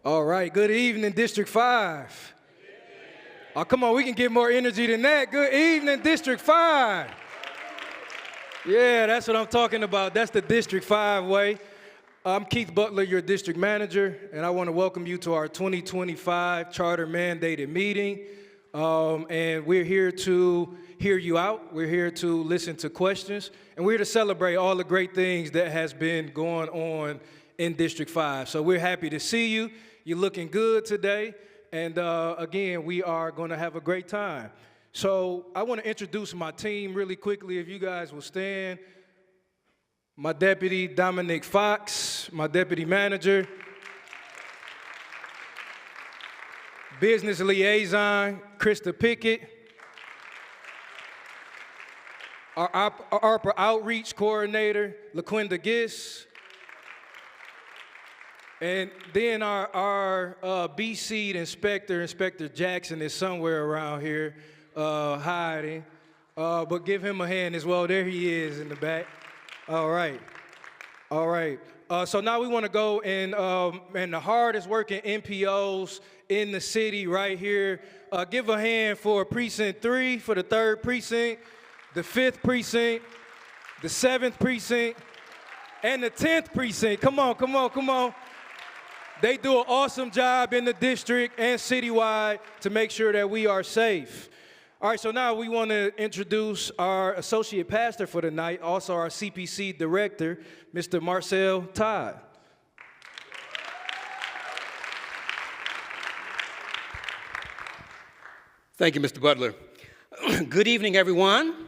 All right, good evening, District 5. Oh, come on, we can get more energy than that. Good evening, District 5. Yeah, that's what I'm talking about. That's the District 5 way. I'm Keith Butler, your district manager, and I want to welcome you to our 2025 charter mandated meeting. And we're here to hear you out. We're here to listen to questions, and we're here to celebrate all the great things that has been going on in District 5. So we're happy to see you. You're looking good today. And again, we are going to have a great time. So I want to introduce my team really quickly. If you guys will stand. My deputy, Dominic Fox, my deputy manager. Business liaison, Krista Pickett. Our ARPA outreach coordinator, LaQuinda Giss. And then our B-Seed inspector, Inspector Jackson, is somewhere around here hiding. But give him a hand as well. There he is in the back. All right. All right. So now we want to go and the hardest working NPOs in the city right here. Give a hand for Precinct 3 for the 3rd precinct, the 5th precinct, the 7th precinct, and the 10th precinct. Come on, come on, come on. They do an awesome job in the district and citywide to make sure that we are safe. All right, so now we want to introduce our associate pastor for the night, also our CPC director, Mr. Marcel Todd. Thank you, Mr. Butler. Good evening, everyone. Good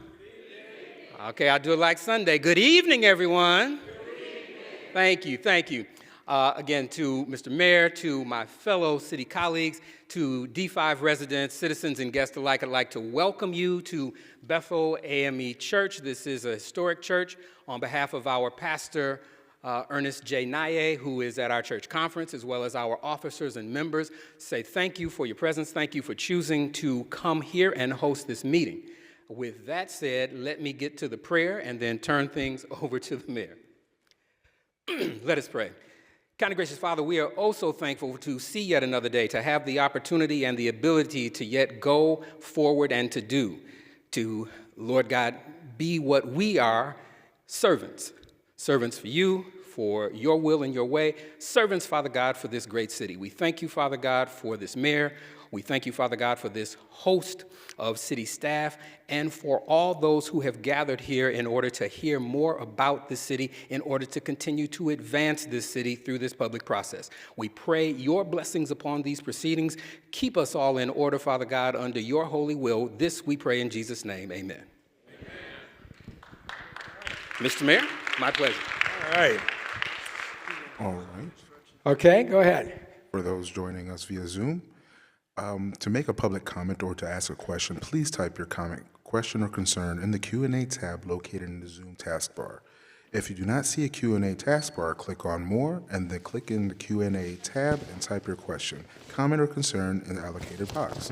evening. Okay, I'll do it like Sunday. Good evening, everyone. Good evening. Thank you, thank you. Again, to Mr. Mayor, to my fellow city colleagues, to D5 residents, citizens, and guests alike, I'd like to welcome you to Bethel AME Church. This is a historic church. On behalf of our pastor, Ernest J. Nye, who is at our church conference, as well as our officers and members, say thank you for your presence. Thank you for choosing to come here and host this meeting. With that said, let me get to the prayer and then turn things over to the mayor. Let us pray. Kind and gracious Father, we are also thankful to see yet another day, to have the opportunity and the ability to yet go forward and to, Lord God, be what we are, servants. Servants for you, for your will and your way. Servants, Father God, for this great city. We thank you, Father God, for this mayor. We thank you, Father God, for this host of city staff and for all those who have gathered here in order to hear more about the city, in order to continue to advance this city through this public process. We pray your blessings upon these proceedings. Keep us all in order, Father God, under your holy will. This we pray in Jesus' name. Amen. Mr. Mayor, my pleasure. All right. All right. Okay, go ahead. For those joining us via Zoom, to make a public comment or to ask a question, please type your comment, question, or concern in the Q&A tab located in the Zoom taskbar. If you do not see a Q&A taskbar, click on More and then click in the Q&A tab and type your question, comment, or concern in the allocated box.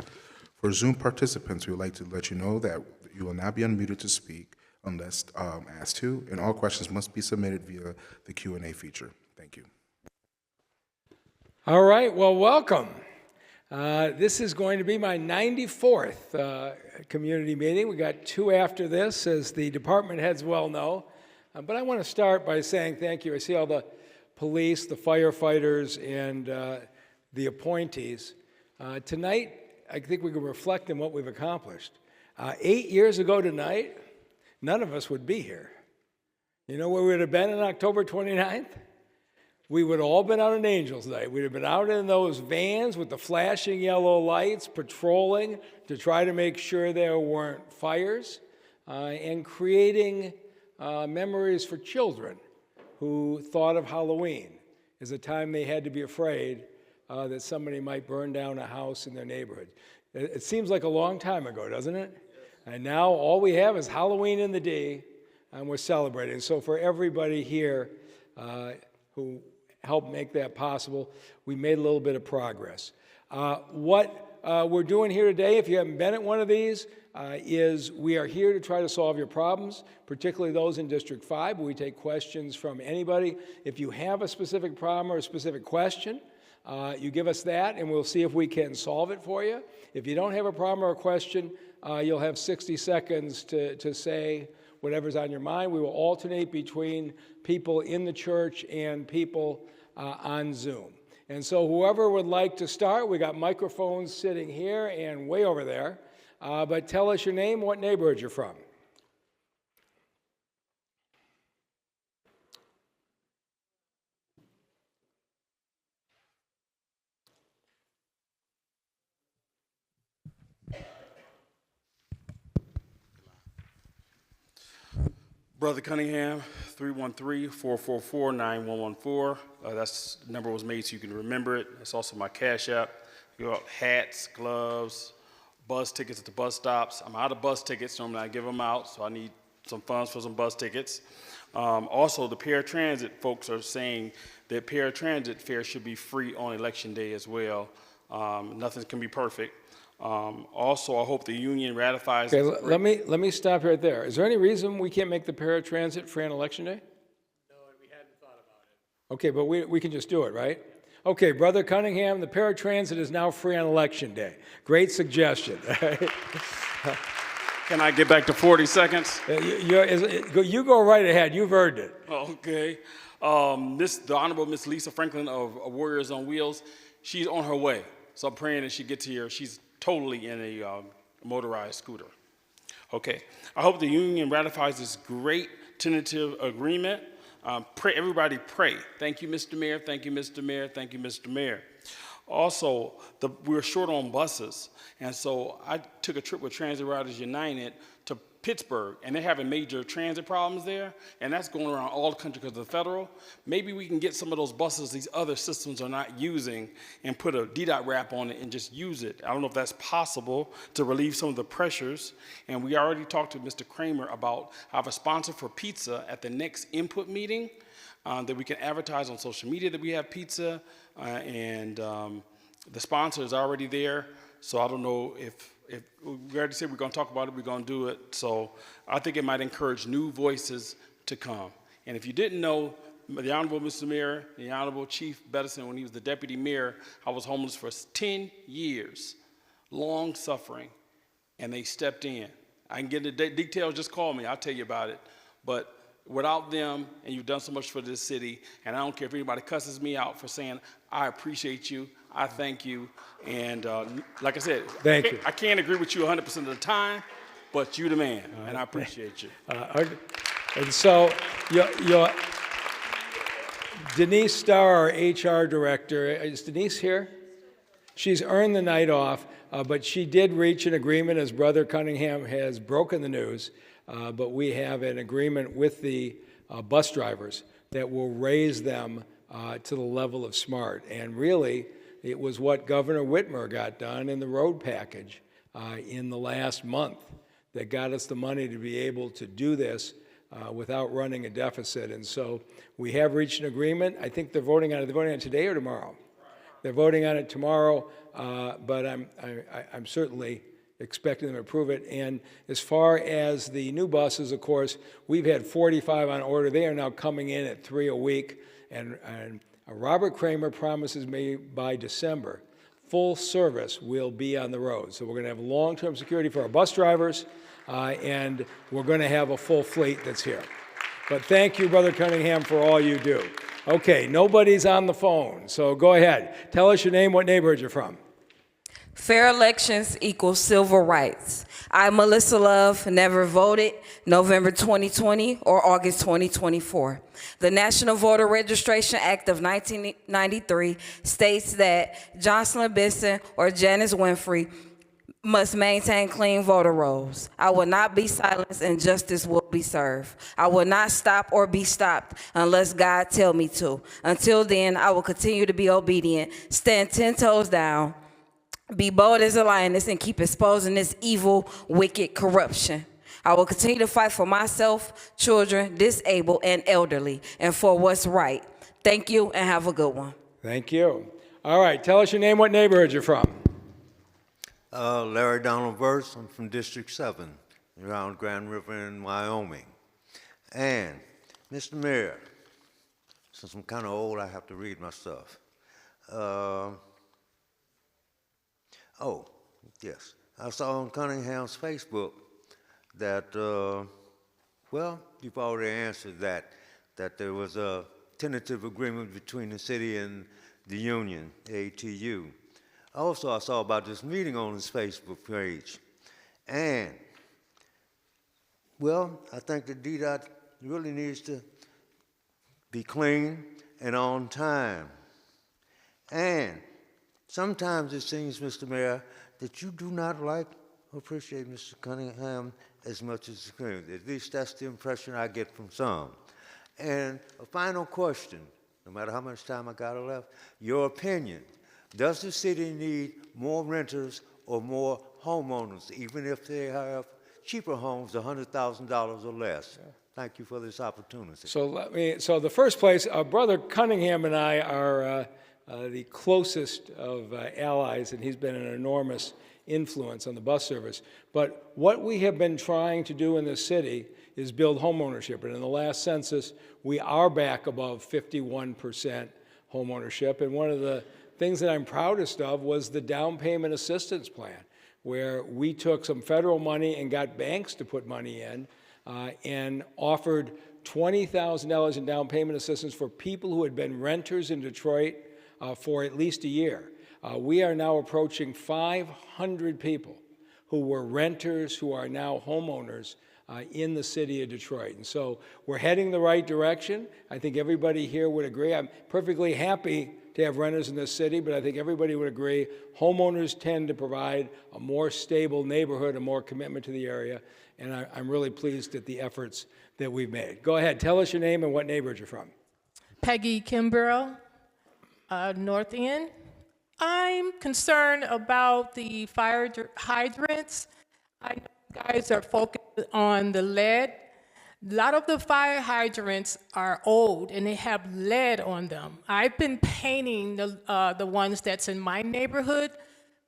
For Zoom participants, we would like to let you know that you will not be unmuted to speak unless asked to, and all questions must be submitted via the Q&A feature. Thank you. All right, well, welcome. This is going to be my 94th community meeting. We got 2 after this, as the department heads well know. But I want to start by saying thank you. I see all the police, the firefighters, and the appointees. Tonight, I think we can reflect on what we've accomplished. 8 years ago tonight, none of us would be here. You know where we would have been on October 29th? We would have all been out on Angels Night. We'd have been out in those vans with the flashing yellow lights, patrolling to try to make sure there weren't fires, and creating memories for children who thought of Halloween as a time they had to be afraid that somebody might burn down a house in their neighborhood. It seems like a long time ago, doesn't it? And now all we have is Halloween in the D, and we're celebrating. So for everybody here who helped make that possible, we made a little bit of progress. What we're doing here today, if you haven't been at one of these, is we are here to try to solve your problems, particularly those in District 5. We take questions from anybody. If you have a specific problem or a specific question, You give us that, and we'll see if we can solve it for you. If you don't have a problem or a question, you'll have 60 seconds to say whatever's on your mind. We will alternate between people in the church and people on Zoom. And so whoever would like to start, we got microphones sitting here and way over there. But tell us your name, what neighborhood you're from. Brother Cunningham, 313-444-9114. That's the number was made so you can remember it. That's also my Cash App. You got hats, gloves, bus tickets at the bus stops. I'm out of bus tickets, normally I give them out, so I need some funds for some bus tickets. Also, the paratransit folks are saying that paratransit fare should be free on Election Day as well. Nothing can be perfect. Also, I hope the union ratifies. Okay, let me stop right there. Is there any reason we can't make the paratransit free on Election Day? No, we hadn't thought about it. Okay, but we can just do it, right? Okay, Brother Cunningham, the paratransit is now free on Election Day. Great suggestion. Can I get back to 40 seconds? You go right ahead. You've earned it. Okay. The Honorable Miss Lisa Franklin of Warriors on Wheels, she's on her way. So I'm praying that she gets here. She's totally in a motorized scooter. Okay. I hope the union ratifies this great tentative agreement. Everybody pray. Thank you, Mr. Mayor. Thank you, Mr. Mayor. Thank you, Mr. Mayor. Also, we're short on buses. And so I took a trip with Transit Riders United to Pittsburgh, and they're having major transit problems there, and that's going around all the country because of the federal. Maybe we can get some of those buses these other systems are not using and put a DDOT wrap on it and just use it. I don't know if that's possible to relieve some of the pressures. And we already talked to Mr. Kramer about I have a sponsor for pizza at the next input meeting that we can advertise on social media that we have pizza, and the sponsor is already there. So I don't know if we already said we're going to talk about it, we're going to do it. So I think it might encourage new voices to come. And if you didn't know, the Honorable Mr. Mayor, the Honorable Chief Bettison, when he was the deputy mayor, I was homeless for 10 years, long suffering, and they stepped in. I can get the details, just call me, I'll tell you about it. But without them, and you've done so much for this city, and I don't care if anybody cusses me out for saying, I appreciate you, I thank you, and like I said, Thank you. I can't agree with you 100% of the time, but you the man, and I appreciate you. And so, Denise Starr, our HR director, is Denise here? She's earned the night off, but she did reach an agreement, as Brother Cunningham has broken the news, but we have an agreement with the bus drivers that will raise them to the level of SMART. And really, it was what Governor Whitmer got done in the road package in the last month that got us the money to be able to do this without running a deficit. And so we have reached an agreement. I think they're voting on it. They're voting on it today or tomorrow? They're voting on it tomorrow, but I'm certainly expecting them to approve it. And as far as the new buses, of course, we've had 45 on order. They are now coming in at 3 a week. And Robert Kramer promises me by December, full service will be on the road. So we're going to have long-term security for our bus drivers, and we're going to have a full fleet that's here. But thank you, Brother Cunningham, for all you do. Okay, nobody's on the phone, so go ahead. Tell us your name, what neighborhood you're from. Fair elections equals civil rights. I, Melissa Love, never voted November 2020 or August 2024. The National Voter Registration Act of 1993 states that Jocelyn Benson or Janice Winfrey must maintain clean voter rolls. I will not be silenced and justice will be served. I will not stop or be stopped unless God tell me to. Until then, I will continue to be obedient, stand 10 toes down, be bold as a lioness, and keep exposing this evil, wicked corruption. I will continue to fight for myself, children, disabled, and elderly, and for what's right. Thank you, and have a good one. Thank you. All right, tell us your name, what neighborhood you're from. Larry Donald Verse. I'm from District 7, around Grand River in Wyoming. And, Mr. Mayor, since I'm kind of old, I have to read my stuff. Oh, yes. I saw on Cunningham's Facebook that, well, you've already answered that there was a tentative agreement between the city and the union, ATU. Also, I saw about this meeting on his Facebook page. And, well, I think the DDOT really needs to be clean and on time. And sometimes it seems, Mr. Mayor, that you do not like or appreciate Mr. Cunningham as much as the community. At least that's the impression I get from some. And a final question, no matter how much time I got left, your opinion. Does the city need more renters or more homeowners, even if they have cheaper homes, $100,000 or less? Yeah. Thank you for this opportunity. So the first place, our brother Cunningham and I are the closest of allies, and he's been an enormous influence on the bus service. But what we have been trying to do in this city is build homeownership. And in the last census, we are back above 51% homeownership. And one of the things that I'm proudest of was the down payment assistance plan, where we took some federal money and got banks to put money in and offered $20,000 in down payment assistance for people who had been renters in Detroit for at least a year. We are now approaching 500 people who were renters who are now homeowners in the city of Detroit. And so we're heading the right direction. I think everybody here would agree. I'm perfectly happy to have renters in this city, but I think everybody would agree homeowners tend to provide a more stable neighborhood, a more commitment to the area, and I'm really pleased at the efforts that we've made. Go ahead, tell us your name and what neighborhood you're from. Peggy Kimbrough, North End. I'm concerned about the fire hydrants. I know you guys are focused on the lead. A lot of the fire hydrants are old and they have lead on them. I've been painting the ones that's in my neighborhood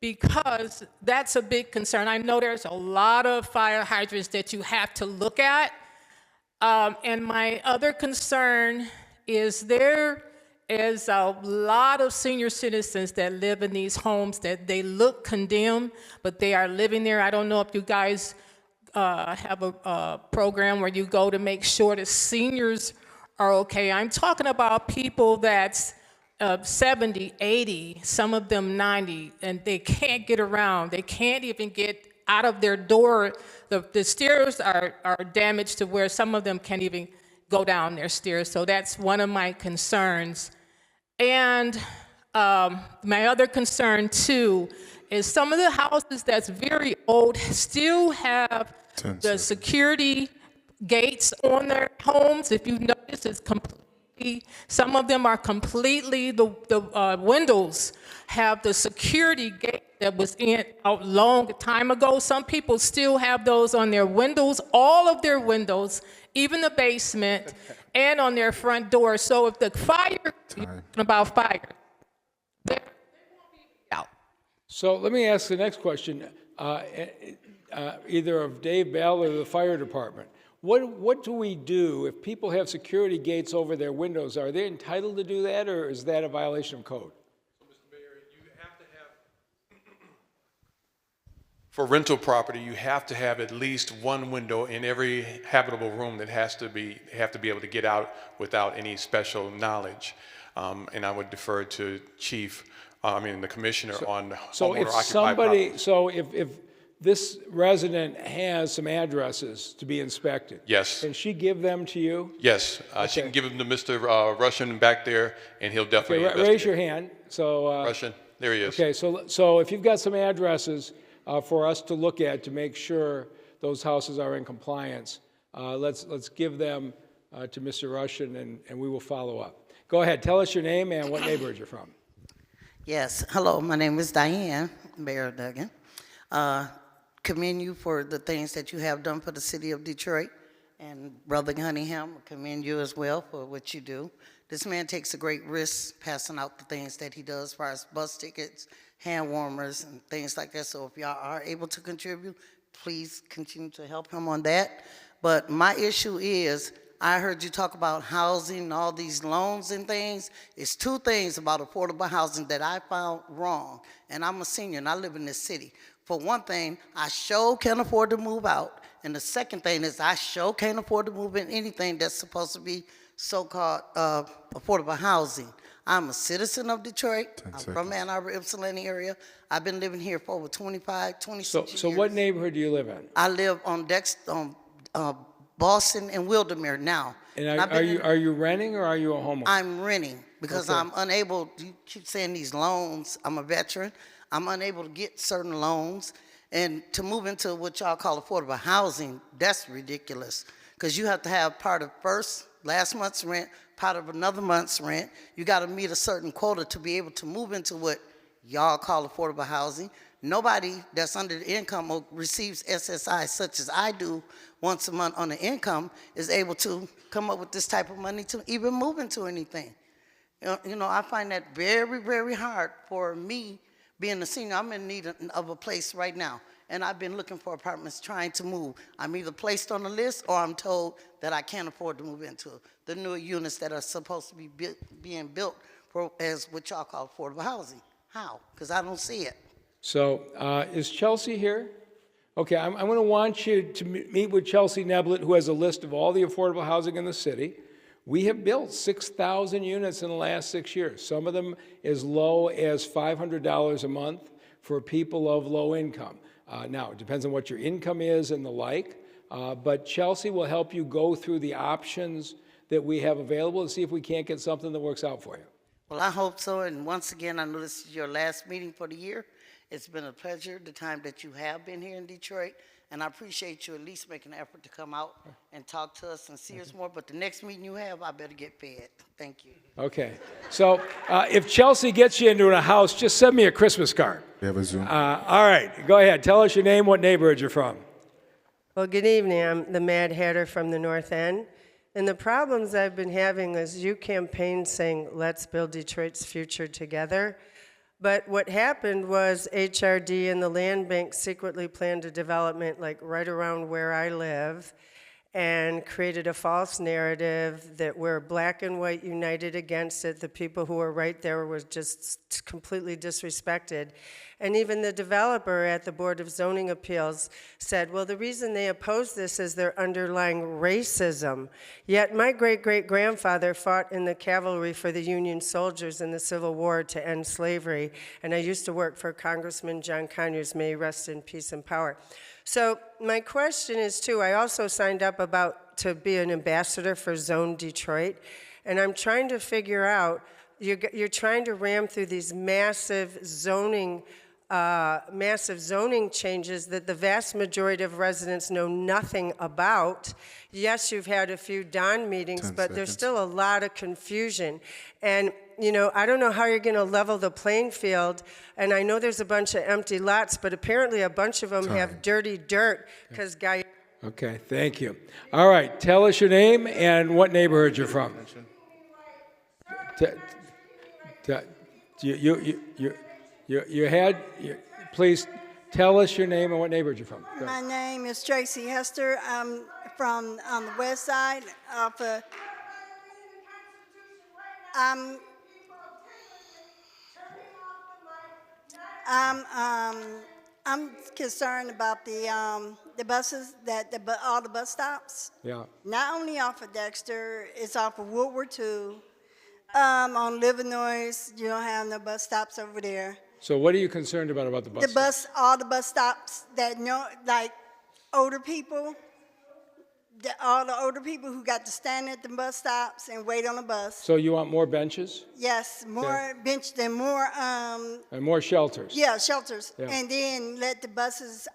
because that's a big concern. I know there's a lot of fire hydrants that you have to look at. And my other concern is there is a lot of senior citizens that live in these homes that they look condemned, but they are living there. I don't know if you guys have a program where you go to make sure the seniors are okay. I'm talking about people that's 70, 80, some of them 90, and they can't get around. They can't even get out of their door. The stairs are damaged to where some of them can't even go down their stairs. So that's one of my concerns. And my other concern too is some of the houses that's very old still have the security gates on their homes. If you notice, it's completely, some of them are completely, the windows have the security gate that was in a long time ago. Some people still have those on their windows, all of their windows, even the basement, and on their front door. So if the fire, about fire, they won't be out. So let me ask the next question, either of Dave Bell or the fire department. What do we do if people have security gates over their windows? Are they entitled to do that, or is that a violation of code? So, Mr. Mayor, you have to have, for rental property, you have to have at least one window in every habitable room that have to be able to get out without any special knowledge. And I would defer to the commissioner on homeowner-occupied properties. So if this resident has some addresses to be inspected. Yes. Can she give them to you? Yes, okay. She can give them to Mr. Russian back there, and he'll definitely investigate. Raise your hand. So Russian, there he is. Okay, so if you've got some addresses for us to look at to make sure those houses are in compliance, let's give them to Mr. Russian, and we will follow up. Go ahead, tell us your name and what neighborhood you're from. Yes, hello, my name is Diane, Mayor Duggan. Commend you for the things that you have done for the city of Detroit, and Brother Cunningham, commend you as well for what you do. This man takes a great risk passing out the things that he does as far as bus tickets, hand warmers, and things like that. So if y'all are able to contribute, please continue to help him on that. But my issue is, I heard you talk about housing and all these loans and things. It's two things about affordable housing that I found wrong. And I'm a senior and I live in this city. For one thing, I sure can't afford to move out. And the second thing is I sure can't afford to move in anything that's supposed to be so-called affordable housing. I'm a citizen of Detroit. I'm from Ann Arbor, Ypsilanti area. I've been living here for over 26 years. So what neighborhood do you live in? I live on Boston and Wildermere now. And are you renting or are you a homeowner? I'm renting because Okay. I'm unable, you keep saying these loans, I'm a veteran, I'm unable to get certain loans. And to move into what y'all call affordable housing, that's ridiculous. Because you have to have part of last month's rent, part of another month's rent. You got to meet a certain quota to be able to move into what y'all call affordable housing. Nobody that's under the income or receives SSI, such as I do once a month on the income, is able to come up with this type of money to even move into anything. You know, I find that very, very hard for me being a senior. I'm in need of a place right now, and I've been looking for apartments trying to move. I'm either placed on the list or I'm told that I can't afford to move into the newer units that are supposed to be being built for as what y'all call affordable housing. How? Because I don't see it. So is Chelsea here? Okay, I'm going to want you to meet with Chelsea Neblett, who has a list of all the affordable housing in the city. We have built 6,000 units in the last 6 years, some of them as low as $500 a month for people of low income. Now, it depends on what your income is and the like, but Chelsea will help you go through the options that we have available and see if we can't get something that works out for you. Well, I hope so, and once again, I know this is your last meeting for the year. It's been a pleasure, the time that you have been here in Detroit, and I appreciate you at least making an effort to come out and talk to us and see us more, but the next meeting you have, I better get fed. Thank you. Okay, so if Chelsea gets you into a house, just send me a Christmas card. We have a Zoom. All right, go ahead. Tell us your name, what neighborhood you're from. Well, good evening. I'm the Mad Hatter from the North End. And the problems I've been having is you campaigned saying, let's build Detroit's future together. But what happened was HRD and the land bank secretly planned a development like right around where I live and created a false narrative that we're black and white united against it. The people who were right there were just completely disrespected. And even the developer at the Board of Zoning Appeals said, well, the reason they oppose this is their underlying racism. Yet my great-great-grandfather fought in the cavalry for the Union soldiers in the Civil War to end slavery. And I used to work for Congressman John Conyers, may he rest in peace and power. So my question is, too, I also signed up to be an ambassador for Zone Detroit, and I'm trying to figure out, you're trying to ram through these massive zoning changes that the vast majority of residents know nothing about. Yes, you've had a few Don meetings, but there's still a lot of confusion. And you know, I don't know how you're going to level the playing field, and I know there's a bunch of empty lots, but apparently a bunch of them have dirty dirt because guys. Okay, thank you. All right, tell us your name and what neighborhood you're from. Please tell us your name and what neighborhood you're from. My name is Tracy Hester. I'm from on the west side off of. I'm concerned about the buses all the bus stops. Yeah. Not only off of Dexter, it's off of Woodward too. On Livernois, you don't have no bus stops over there. So what are you concerned about the bus? All the bus stops that like older people. All the older people who got to stand at the bus stops and wait on the bus. So you want more benches? Yes, more bench than more. And more shelters. Yeah, shelters, yeah. And then let the buses.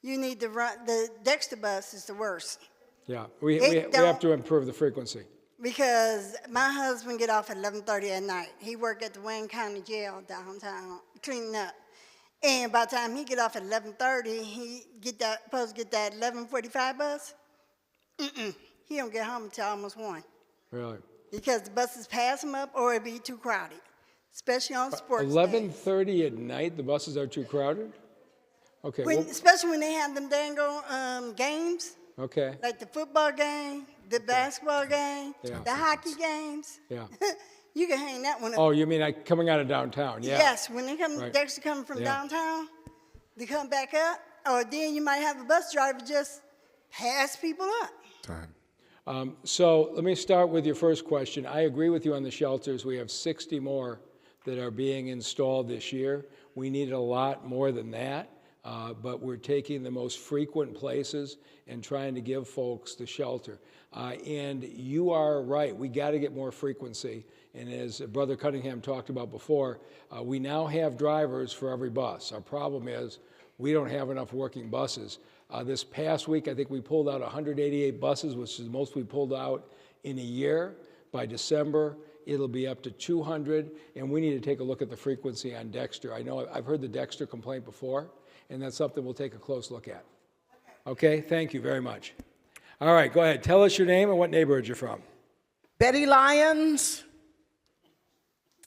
You need to run the Dexter bus is the worst. Yeah, we have to improve the frequency. Because my husband get off at 11:30 at night. He work at the Wayne County Jail downtown cleaning up. And by the time he get off at 11:30, he supposed to get that 11:45 bus. He don't get home until almost 1. Really? Because the buses pass him up, or it be too crowded, especially on sports 11:30 at night, the buses are too crowded. Okay. Especially when they have them dango games. Okay. Like the football game, the basketball game, Yeah. the hockey games. Yeah. You can hang that one up. Oh, you mean like coming out of downtown? Yeah. Yes, when they come, Right. Dexter coming from Yeah. downtown, they come back up, or then you might have a bus driver just pass people up. Time. So let me start with your first question. I agree with you on the shelters. We have 60 more that are being installed this year. We need a lot more than that, but we're taking the most frequent places and trying to give folks the shelter. And you are right, we got to get more frequency. And as Brother Cunningham talked about before, we now have drivers for every bus. Our problem is we don't have enough working buses. This past week, I think we pulled out 188 buses, which is the most we pulled out in a year. By December, it'll be up to 200, and we need to take a look at the frequency on Dexter. I know I've heard the Dexter complaint before, and that's something we'll take a close look at. Okay, thank you very much. All right, go ahead. Tell us your name and what neighborhood you're from. Betty Lyons,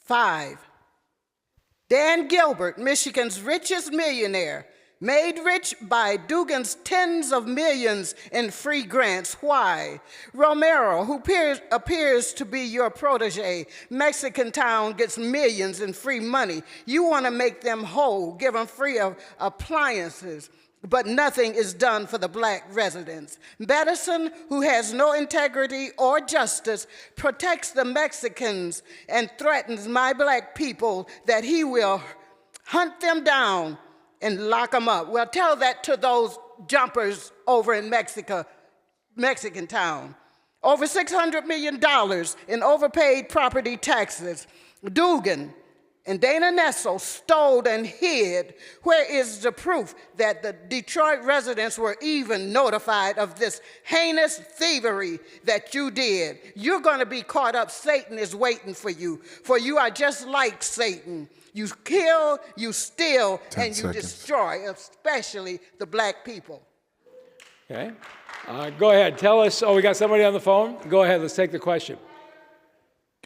5. Dan Gilbert, Michigan's richest millionaire, made rich by Duggan's tens of millions in free grants. Why? Romero, who appears to be your protege, Mexican town gets millions in free money. You want to make them whole, give them free appliances, but nothing is done for the black residents. Madison, who has no integrity or justice, protects the Mexicans and threatens my black people that he will hunt them down and lock them up. Well, tell that to those jumpers over in Mexican town. Over $600 million in overpaid property taxes. Duggan and Dana Nessel stole and hid. Where is the proof that the Detroit residents were even notified of this heinous thievery that you did? You're going to be caught up. Satan is waiting for you are just like Satan. You kill, you steal, and you destroy, especially the black people. Okay. Go ahead. Tell us. Oh, we got somebody on the phone? Go ahead. Let's take the question.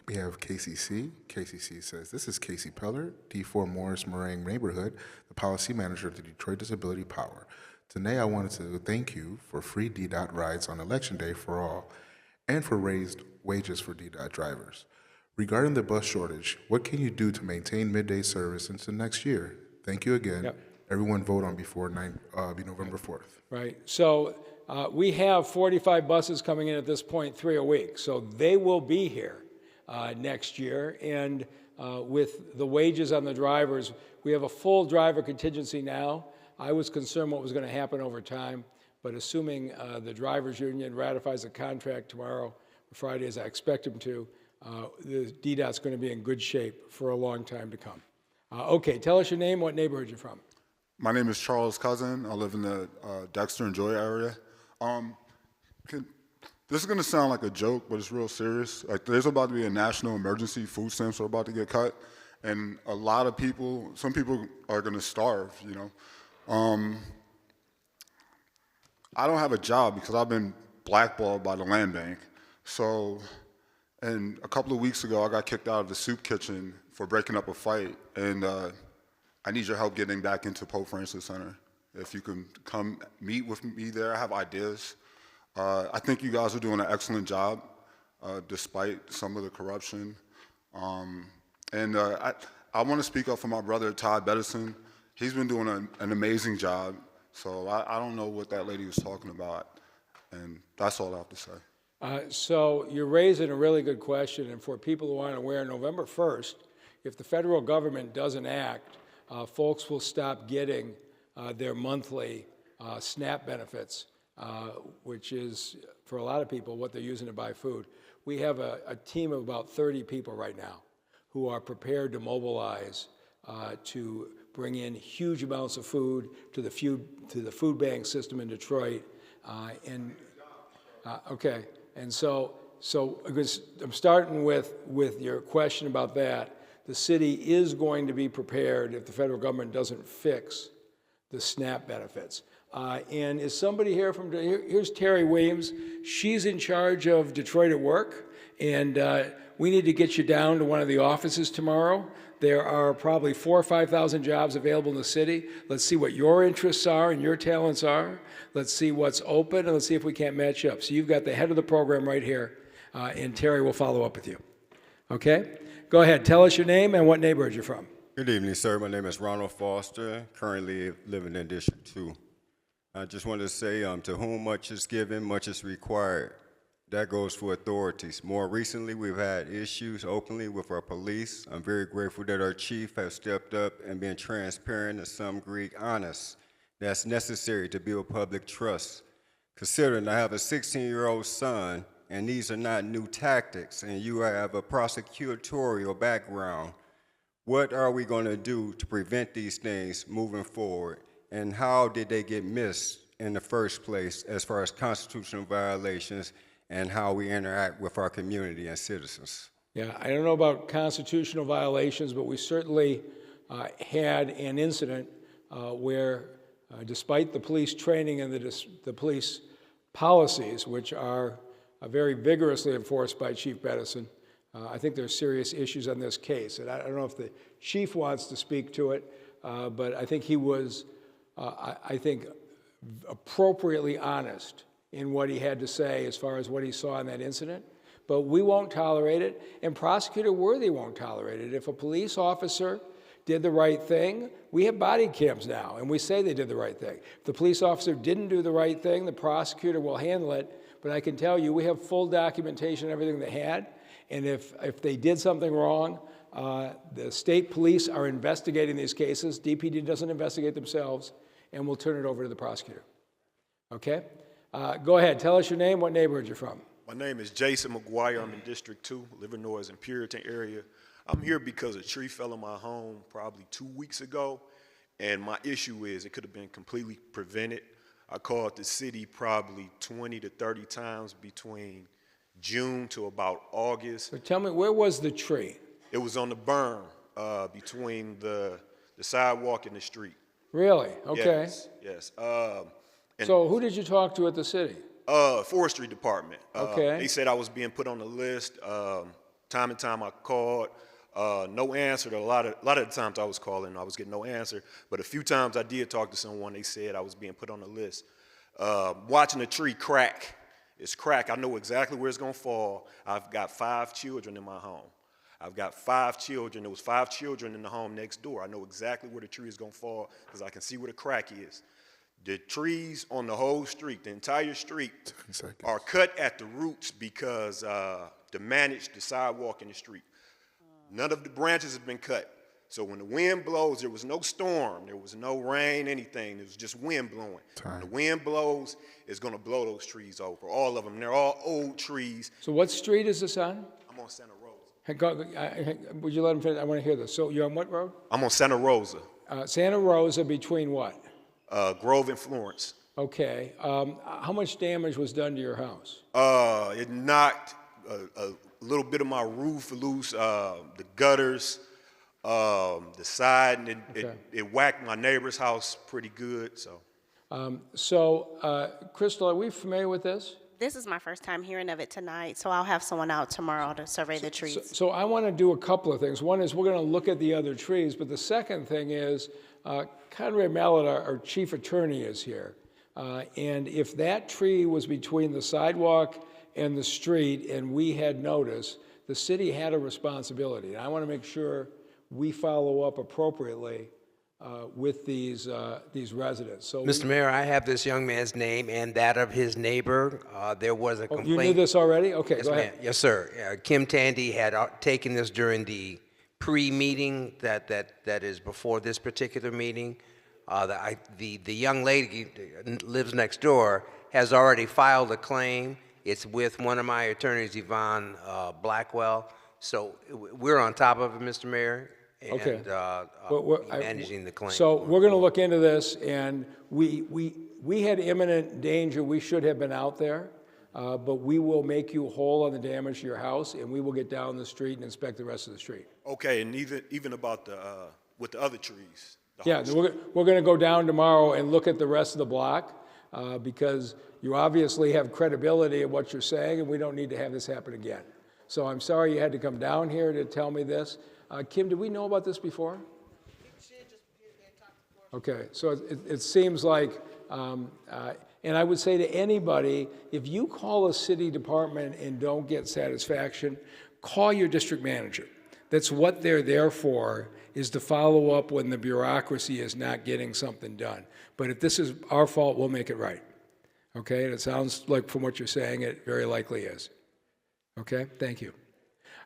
We have KCC. KCC says, this is Casey Peller, D4 Morris Meringue neighborhood, the policy manager of the Detroit Disability Power. Today I wanted to thank you for free DDOT rides on Election Day for all and for raised wages for DDOT drivers. Regarding the bus shortage, what can you do to maintain midday service into next year? Thank you again. Yep. Everyone vote on before November 4th. Right. So we have 45 buses coming in at this point, 3 a week. So they will be here next year. And with the wages on the drivers, we have a full driver contingency now. I was concerned what was going to happen over time. But assuming the drivers union ratifies the contract tomorrow or Friday, as I expect them to, the DDOT's going to be in good shape for a long time to come. Okay, tell us your name, what neighborhood you're from. My name is Charles Cousin. I live in the Dexter and Joy area. This is going to sound like a joke, but it's real serious. Like, there's about to be a national emergency. Food stamps are about to get cut, and a lot of people, some people are going to starve, you know. I don't have a job because I've been blackballed by the land bank. So, and a couple of weeks ago, I got kicked out of the soup kitchen for breaking up a fight, and I need your help getting back into Pope Francis Center. If you can come meet with me there, I have ideas. I think you guys are doing an excellent job, despite some of the corruption. And I want to speak up for my brother, Todd Bettison. He's been doing an amazing job. So I don't know what that lady was talking about, and that's all I have to say. So you're raising a really good question, and for people who aren't aware, November 1st, if the federal government doesn't act, folks will stop getting their monthly SNAP benefits, which is, for a lot of people, what they're using to buy food. We have a team of about 30 people right now who are prepared to mobilize to bring in huge amounts of food to the food bank system in Detroit. Okay, and so I'm starting with your question about that. The city is going to be prepared if the federal government doesn't fix the SNAP benefits. And is somebody here from, here's Terry Williams. She's in charge of Detroit at Work, And we need to get you down to one of the offices tomorrow. There are probably 4,000 or 5,000 jobs available in the city. Let's see what your interests are and your talents are. Let's see what's open, and let's see if we can't match up. So you've got the head of the program right here, and Terry will follow up with you. Okay? Go ahead. Tell us your name and what neighborhood you're from. Good evening, sir. My name is Ronald Foster, currently living in District 2. I just wanted to say, to whom much is given, much is required. That goes for authorities. More recently, we've had issues openly with our police. I'm very grateful that our chief has stepped up and been transparent and some degree honest. That's necessary to build public trust. Considering I have a 16-year-old son, and these are not new tactics, and you have a prosecutorial background, what are we going to do to prevent these things moving forward? And how did they get missed in the first place as far as constitutional violations and how we interact with our community and citizens? Yeah, I don't know about constitutional violations, but we certainly had an incident where, despite the police training and the police policies, which are very vigorously enforced by Chief Bettison, I think there's serious issues on this case. And I don't know if the chief wants to speak to it, but I think he was, I think, appropriately honest in what he had to say as far as what he saw in that incident. But we won't tolerate it, and Prosecutor Worthy won't tolerate it. If a police officer did the right thing, we have body cams now, and we say they did the right thing. If the police officer didn't do the right thing, the prosecutor will handle it. But I can tell you, we have full documentation of everything they had, and if they did something wrong, the state police are investigating these cases. DPD doesn't investigate themselves, and we'll turn it over to the prosecutor. Okay? Go ahead. Tell us your name, what neighborhood you're from. My name is Jason McGuire. I'm in District 2, Livernois and Puritan area. I'm here because a tree fell in my home probably 2 weeks ago, and my issue is it could have been completely prevented. I called the city probably 20 to 30 times between June to about August. So tell me, where was the tree? It was on the berm between the sidewalk and the street. Really? Okay. Yes. So who did you talk to at the city? Forestry department. Okay. They said I was being put on the list. Time and time I called. No answer. A lot of the times I was calling, I was getting no answer. But a few times I did talk to someone. They said I was being put on the list. Watching a tree crack. It's crack. I know exactly where it's going to fall. I've got 5 children in my home. I've got 5 children. There was 5 children in the home next door. I know exactly where the tree is going to fall because I can see where the crack is. The trees on the whole street, the entire street, are cut at the roots because to manage the sidewalk and the street. None of the branches have been cut. So when the wind blows, there was no storm, there was no rain, anything. It was just wind blowing. When the wind blows, it's going to blow those trees over, all of them. They're all old trees. So what street is this on? I'm on Santa Rosa. Would you let him finish? I want to hear this. So you're on what road? I'm on Santa Rosa. Santa Rosa between what? Grove and Florence. Okay. How much damage was done to your house? It knocked a little bit of my roof loose, the gutters, the side, and it whacked my neighbor's house pretty good. So, Crystal, are we familiar with this? This is my first time hearing of it tonight, so I'll have someone out tomorrow to survey the trees. So I want to do a couple of things. One is we're going to look at the other trees, but the second thing is Conrad Mallett, our chief attorney, is here. And if that tree was between the sidewalk and the street and we had notice, the city had a responsibility. And I want to make sure we follow up appropriately with these residents. So Mr. Mayor, I have this young man's name and that of his neighbor. There was a complaint. You knew this already? Okay, yes, go ahead. Yes, sir. Kim Tandy had taken this during the pre-meeting that is before this particular meeting. The young lady lives next door, has already filed a claim. It's with one of my attorneys, Yvonne Blackwell. So we're on top of it, Mr. Mayor. And managing the claim. So we're going to look into this, and we had imminent danger. We should have been out there, but we will make you whole on the damage to your house, and we will get down the street and inspect the rest of the street. Okay, and even about with the other trees. Yeah, we're going to go down tomorrow and look at the rest of the block because you obviously have credibility in what you're saying, and we don't need to have this happen again. So I'm sorry you had to come down here to tell me this. Kim, did we know about this before? Okay, so it seems like, and I would say to anybody, if you call a city department and don't get satisfaction, call your district manager. That's what they're there for, is to follow up when the bureaucracy is not getting something done. But if this is our fault, we'll make it right. Okay, and it sounds like from what you're saying, it very likely is. Okay, thank you.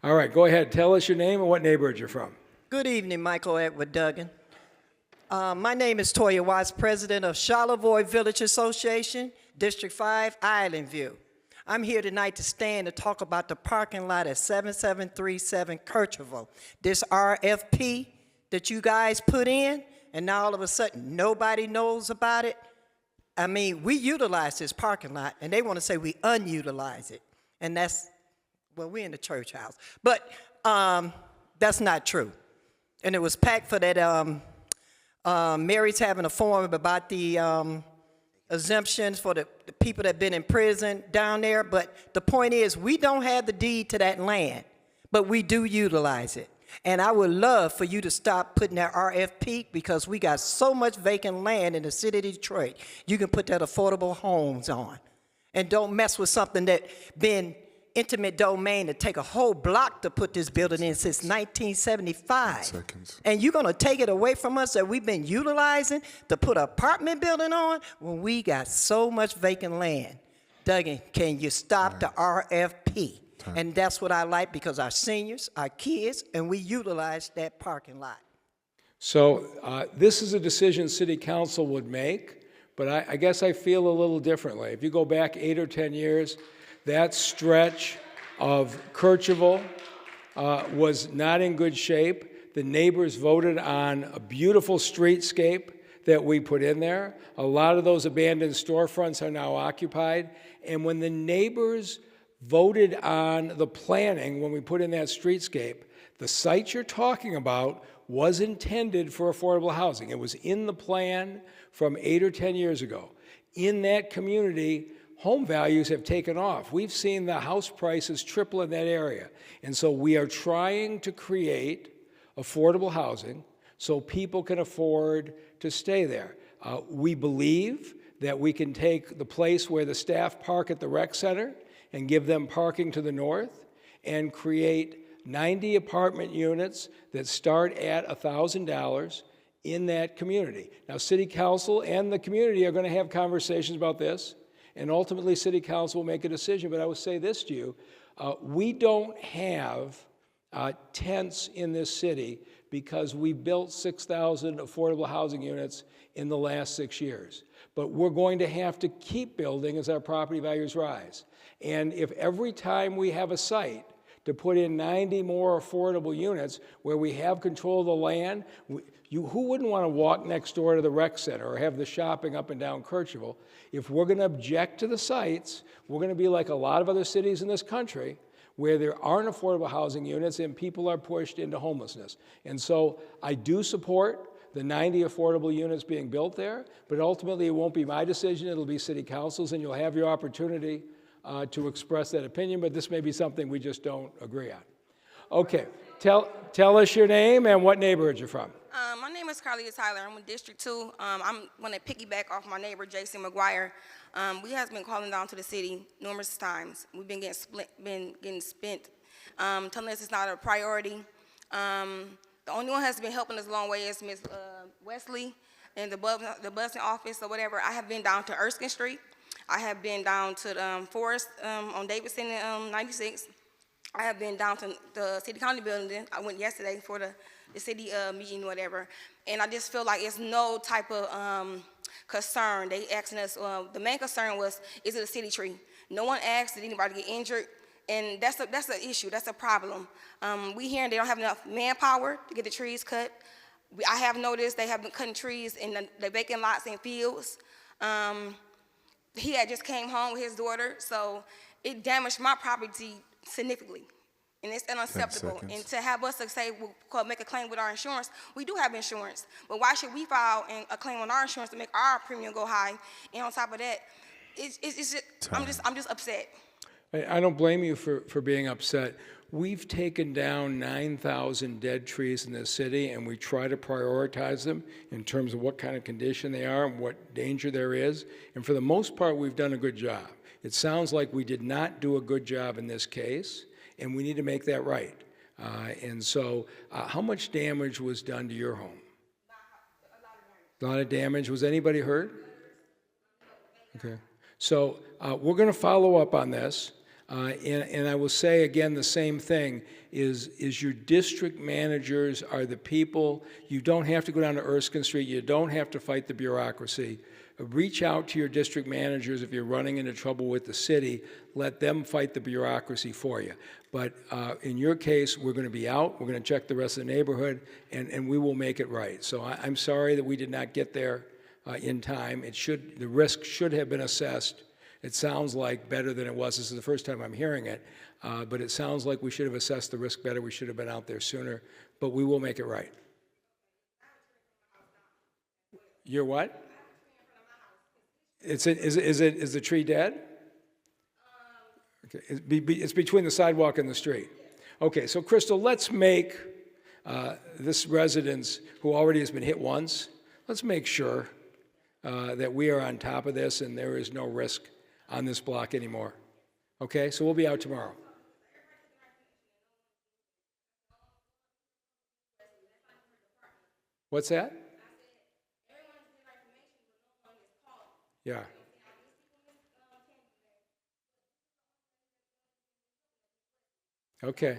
All right, go ahead. Tell us your name and what neighborhood you're from. Good evening, Michael Edward Duggan. My name is Toya Watts, president of Charlevoix Village Association, District 5, Island View. I'm here tonight to stand to talk about the parking lot at 7737 Kercheval. This RFP that you guys put in, and now all of a sudden nobody knows about it. I mean, we utilize this parking lot, and they want to say we unutilize it. And that's, well, we're in the church house. But that's not true. And it was packed for that, Mary's having a forum about the exemptions for the people that have been in prison down there. But the point is, we don't have the deed to that land, but we do utilize it. And I would love for you to stop putting that RFP, because we got so much vacant land in the city of Detroit. You can put that affordable homes on. And don't mess with something that been intimate domain to take a whole block to put this building in since 1975. And you're going to take it away from us that we've been utilizing to put an apartment building on when we got so much vacant land. Duggan, can you stop the RFP? And that's what I like, because our seniors, our kids, and we utilize that parking lot. So this is a decision City Council would make, but I guess I feel a little differently. If you go back 8 or 10 years, that stretch of Kercheval was not in good shape. The neighbors voted on a beautiful streetscape that we put in there. A lot of those abandoned storefronts are now occupied. And when the neighbors voted on the planning, when we put in that streetscape, the site you're talking about was intended for affordable housing. It was in the plan from 8 or 10 years ago. In that community, home values have taken off. We've seen the house prices triple in that area. And so we are trying to create affordable housing so people can afford to stay there. We believe that we can take the place where the staff park at the rec center and give them parking to the north and create 90 apartment units that start at $1,000 in that community. Now, City Council and the community are going to have conversations about this, and ultimately City Council will make a decision. But I would say this to you, we don't have tents in this city because we built 6,000 affordable housing units in the last 6 years. But we're going to have to keep building as our property values rise. And if every time we have a site to put in 90 more affordable units where we have control of the land, who wouldn't want to walk next door to the rec center or have the shopping up and down Kercheval? If we're going to object to the sites, we're going to be like a lot of other cities in this country where there aren't affordable housing units and people are pushed into homelessness. And so I do support the 90 affordable units being built there, but ultimately it won't be my decision, it'll be City Council's, and you'll have your opportunity to express that opinion, but this may be something we just don't agree on. Okay, tell us your name and what neighborhood you're from. My name is Carlia Tyler. I'm in District 2. I'm going to piggyback off my neighbor, Jason McGuire. We have been calling down to the city numerous times. We've been getting spent, telling us it's not a priority. The only one has been helping us a long way is Ms. Wesley in the busing office or whatever. I have been down to Erskine Street. I have been down to Forest on Davidson and 96. I have been down to the City County building. I went yesterday for the city meeting, whatever. And I just feel like it's no type of concern. They asking us, the main concern was, is it a city tree? No one asked, did anybody get injured? And that's an issue, that's a problem. We hearing they don't have enough manpower to get the trees cut. I have noticed they have been cutting trees in the vacant lots and fields. He had just came home with his daughter, so it damaged my property significantly. And it's unacceptable. And to have us to say, we'll make a claim with our insurance, we do have insurance. But why should we file a claim on our insurance to make our premium go high? And on top of that, I'm just upset. I don't blame you for being upset. We've taken down 9,000 dead trees in this city, and we try to prioritize them in terms of what kind of condition they are and what danger there is. And for the most part, we've done a good job. It sounds like we did not do a good job in this case, and we need to make that right. And so, how much damage was done to your home? A lot of damage. Was anybody hurt? Okay. So we're going to follow up on this. And I will say again the same thing, is your district managers are the people. You don't have to go down to Erskine Street. You don't have to fight the bureaucracy. Reach out to your district managers if you're running into trouble with the city. Let them fight the bureaucracy for you. But in your case, we're going to be out. We're going to check the rest of the neighborhood, and we will make it right. So I'm sorry that we did not get there in time. The risk should have been assessed. It sounds like better than it was. This is the first time I'm hearing it, but it sounds like we should have assessed the risk better. We should have been out there sooner, but we will make it right. You're what? Is the tree dead? Okay. It's between the sidewalk and the street. Okay, so Crystal, let's make this residence, who already has been hit once, let's make sure that we are on top of this and there is no risk on this block anymore. Okay, so we'll be out tomorrow. What's that? Yeah. Okay.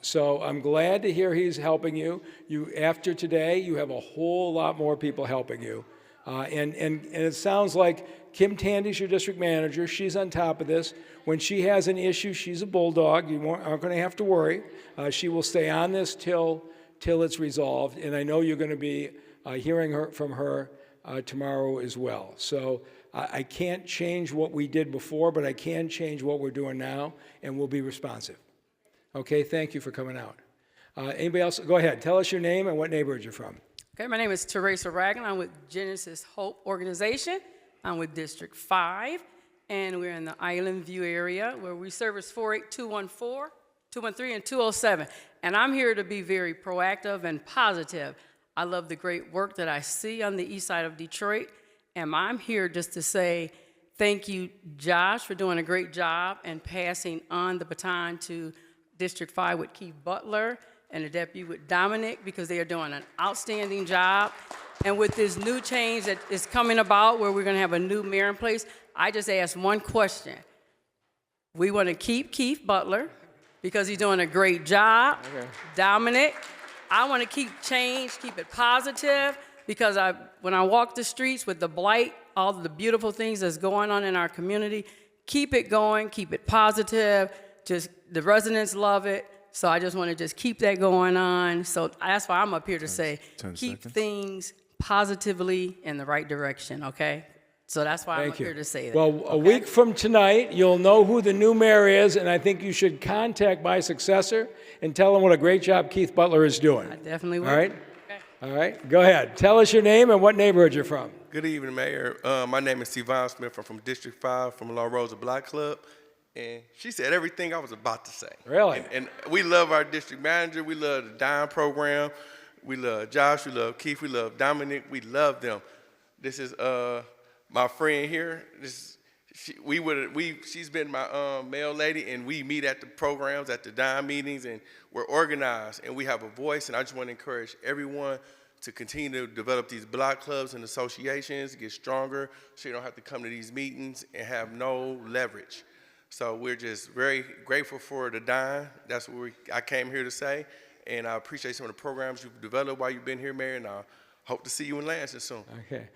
So I'm glad to hear he's helping you. After today, you have a whole lot more people helping you. And it sounds like Kim Tandy's your district manager. She's on top of this. When she has an issue, she's a bulldog. You aren't going to have to worry. She will stay on this till it's resolved. And I know you're going to be hearing from her tomorrow as well. So I can't change what we did before, but I can change what we're doing now, and we'll be responsive. Okay, thank you for coming out. Anybody else? Go ahead. Tell us your name and what neighborhood you're from. Okay, my name is Teresa Ragan. I'm with Genesis Hope Organization. I'm with District 5, and we're in the Island View area where we service 48214, 213, and 207. And I'm here to be very proactive and positive. I love the great work that I see on the east side of Detroit, and I'm here just to say thank you, Josh, for doing a great job and passing on the baton to District 5 with Keith Butler and the deputy with Dominic, because they are doing an outstanding job. And with this new change that is coming about where we're going to have a new mayor in place, I just ask one question. We want to keep Keith Butler because he's doing a great job. Okay. Dominic, I want to keep change, keep it positive, because when I walk the streets with the blight, all the beautiful things that's going on in our community, keep it going, keep it positive. Just the residents love it. So I just want to just keep that going on. So that's why I'm up here to say, keep things positively in the right direction, okay? So that's why I'm up here to say that. Well, a week from tonight, you'll know who the new mayor is, and I think you should contact my successor and tell him what a great job Keith Butler is doing. I definitely will. All right? Okay. All right, go ahead. Tell us your name and what neighborhood you're from. Good evening, Mayor. My name is Sivan Smith. I'm from District 5 from La Rosa Block Club. And she said everything I was about to say. Really? And we love our district manager. We love the Dime program. We love Josh. We love Keith. We love Dominic. We love them. This is my friend here. She's been my mail lady, and we meet at the programs, at the Dime meetings, and we're organized, and we have a voice. And I just want to encourage everyone to continue to develop these block clubs and associations, get stronger, so you don't have to come to these meetings and have no leverage. So we're just very grateful for the Dime. That's what I came here to say. And I appreciate some of the programs you've developed while you've been here, Mayor, and I hope to see you in Lansing soon. Okay.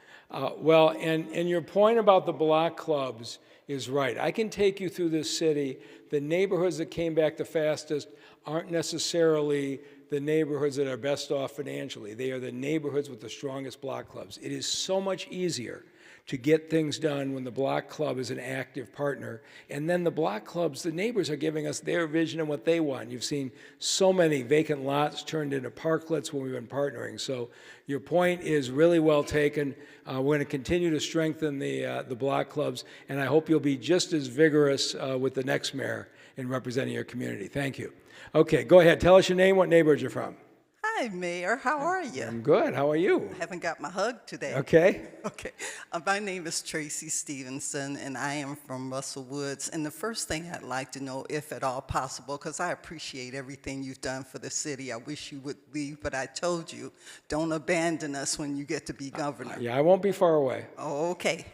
Well, and your point about the block clubs is right. I can take you through this city. The neighborhoods that came back the fastest aren't necessarily the neighborhoods that are best off financially. They are the neighborhoods with the strongest block clubs. It is so much easier to get things done when the block club is an active partner. And then the block clubs, the neighbors are giving us their vision and what they want. You've seen so many vacant lots turned into parklets when we've been partnering. So your point is really well taken. We're going to continue to strengthen the block clubs, and I hope you'll be just as vigorous with the next mayor in representing your community. Thank you. Okay, go ahead. Tell us your name, what neighborhood you're from. Hi, Mayor. How are you? I'm good. How are you? I haven't got my hug today. Okay. Okay. My name is Tracy Stevenson, and I am from Russell Woods. And the first thing I'd like to know, if at all possible, because I appreciate everything you've done for the city. I wish you would leave, but I told you, don't abandon us when you get to be governor. Yeah, I won't be far away. Oh, okay.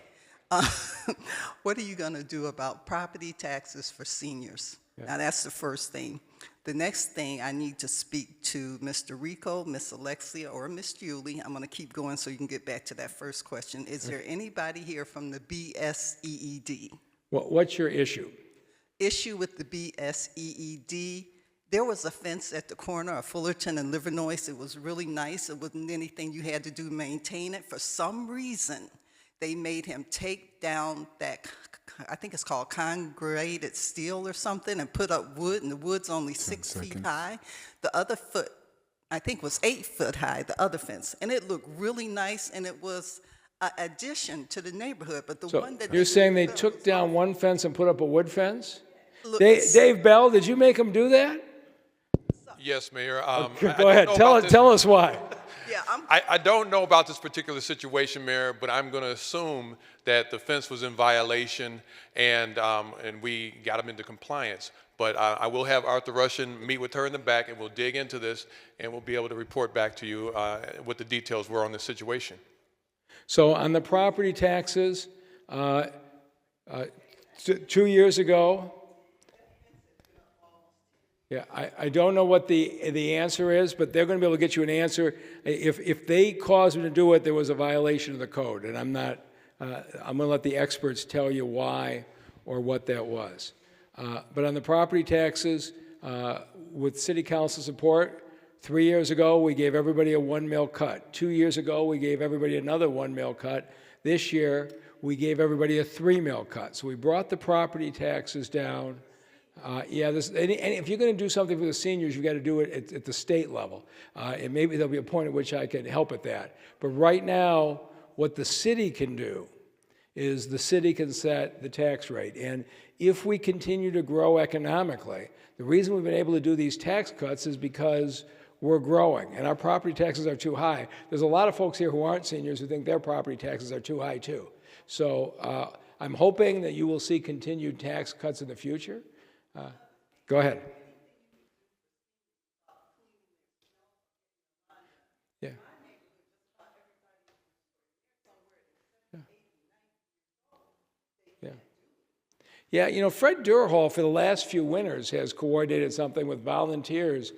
What are you going to do about property taxes for seniors? Yeah. Now, that's the first thing. The next thing, I need to speak to Mr. Rico, Miss Alexia, or Miss Julie. I'm going to keep going so you can get back to that first question. Is there anybody here from the BSEED? What's your issue? Issue with the BSEED, there was a fence at the corner of Fullerton and Livernois. It was really nice. It wasn't anything you had to do to maintain it. For some reason, they made him take down that, I think it's called congregated steel or something, and put up wood, and the wood's only 6 feet high. The other foot, I think, was 8 foot high, the other fence, and it looked really nice, and it was an addition to the neighborhood. But the So one that you're saying they took down one fence and put up a wood fence? Look, Dave Bell, did you make them do that? Yes, Mayor. Go ahead. Tell us why. Yeah, I don't know about this particular situation, Mayor, but I'm going to assume that the fence was in violation and we got them into compliance. But I will have Arthur Russian meet with her in the back, and we'll dig into this, and we'll be able to report back to you what the details were on this situation. So on the property taxes, 2 years ago, yeah, I don't know what the answer is, but they're going to be able to get you an answer. If they caused them to do it, there was a violation of the code, and I'm going to let the experts tell you why or what that was. But on the property taxes, with city council support, 3 years ago we gave everybody a 1 mil cut. 2 years ago we gave everybody another 1 mil cut. This year we gave everybody a 3 mil cut. So we brought the property taxes down. And if you're going to do something for the seniors, you've got to do it at the state level. And maybe there'll be a point at which I can help at that. But right now, what the city can do is the city can set the tax rate. And if we continue to grow economically, the reason we've been able to do these tax cuts is because we're growing and our property taxes are too high. There's a lot of folks here who aren't seniors who think their property taxes are too high too. So I'm hoping that you will see continued tax cuts in the future. Go ahead. Yeah. Yeah, you know, Fred Durhall for the last few winters has coordinated something with volunteers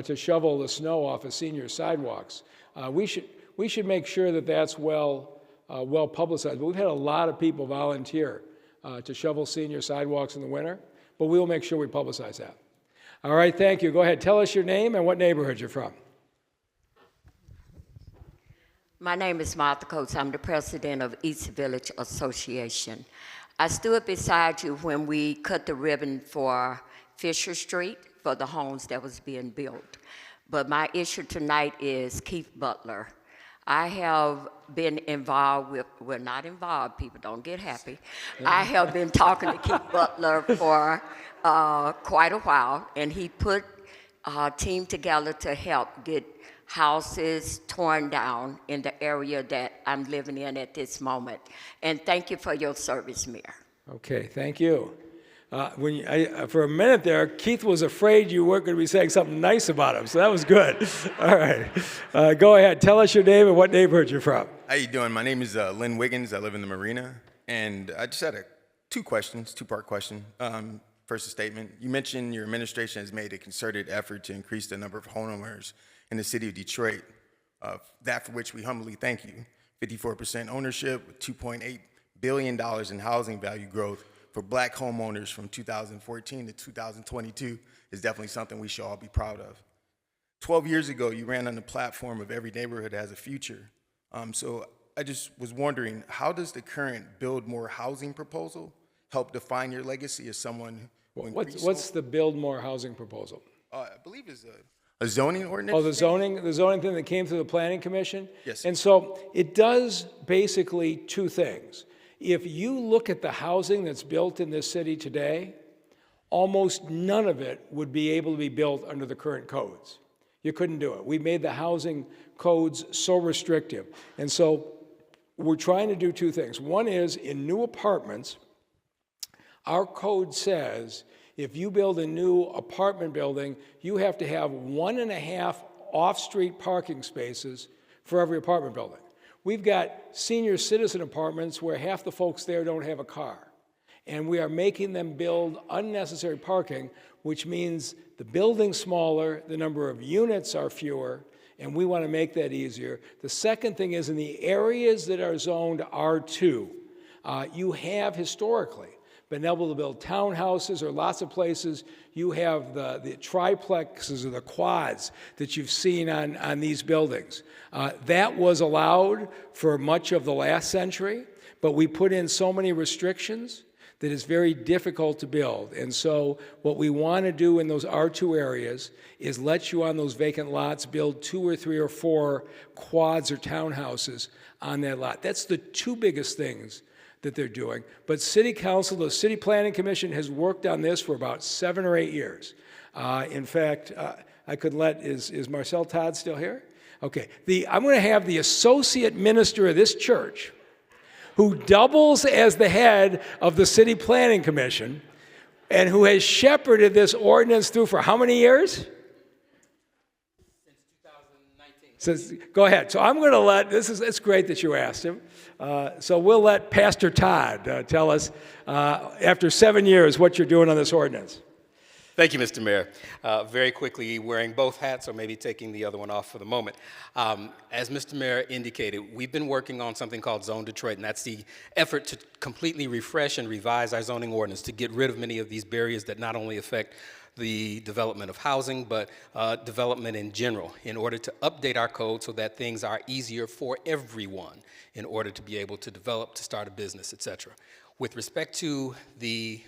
to shovel the snow off of senior sidewalks. We should make sure that that's well publicized. But we've had a lot of people volunteer to shovel senior sidewalks in the winter. But we will make sure we publicize that. All right, thank you. Go ahead. Tell us your name and what neighborhood you're from. My name is Martha Coates. I'm the president of East Village Association. I stood beside you when we cut the ribbon for Fisher Street for the homes that was being built. But my issue tonight is Keith Butler. I have been involved with, well, not involved, people don't get happy. I have been talking to Keith Butler for quite a while, and he put a team together to help get houses torn down in the area that I'm living in at this moment. And thank you for your service, Mayor. Okay, thank you. For a minute there, Keith was afraid you weren't going to be saying something nice about him, so that was good. All right. Go ahead. Tell us your name and what neighborhood you're from. How you doing? My name is Lynn Wiggins. I live in the Marina. And I just had two-part question. First, a statement. You mentioned your administration has made a concerted effort to increase the number of homeowners in the city of Detroit, that for which we humbly thank you. 54% ownership with $2.8 billion in housing value growth for black homeowners from 2014 to 2022 is definitely something we should all be proud of. 12 years ago, you ran on the platform of every neighborhood has a future. So I just was wondering, how does the current Build More Housing proposal help define your legacy as someone who increased? What's the Build More Housing proposal? I believe it's a zoning ordinance. Oh, the zoning thing that came through the Planning Commission? Yes. And so it does basically two things. If you look at the housing that's built in this city today, almost none of it would be able to be built under the current codes. You couldn't do it. We made the housing codes so restrictive. And so we're trying to do two things. One is, in new apartments, our code says if you build a new apartment building, you have to have 1.5 off-street parking spaces for every apartment building. We've got senior citizen apartments where half the folks there don't have a car. And we are making them build unnecessary parking, which means the building's smaller, the number of units are fewer, and we want to make that easier. The second thing is, in the areas that are zoned R2, you have historically been able to build townhouses, or lots of places you have the triplexes or the quads that you've seen on these buildings. That was allowed for much of the last century, but we put in so many restrictions that it's very difficult to build. And so what we want to do in those R2 areas is let you on those vacant lots build 2 or 3 or 4 quads or townhouses on that lot. That's the two biggest things that they're doing. But City Council, the City Planning Commission, has worked on this for about 7 or 8 years. In fact, I could is Marcel Todd still here? Okay, I'm going to have the associate minister of this church, who doubles as the head of the City Planning Commission, and who has shepherded this ordinance through for how many years? Since 2019. Go ahead. So I'm going to it's great that you asked him. So we'll let Pastor Todd tell us, after 7 years, what you're doing on this ordinance. Thank you, Mr. Mayor. Very quickly, wearing both hats, or maybe taking the other one off for the moment. As Mr. Mayor indicated, we've been working on something called Zone Detroit, and that's the effort to completely refresh and revise our zoning ordinance to get rid of many of these barriers that not only affect the development of housing, but development in general, in order to update our code so that things are easier for everyone in order to be able to develop, to start a business, et cetera. With respect to the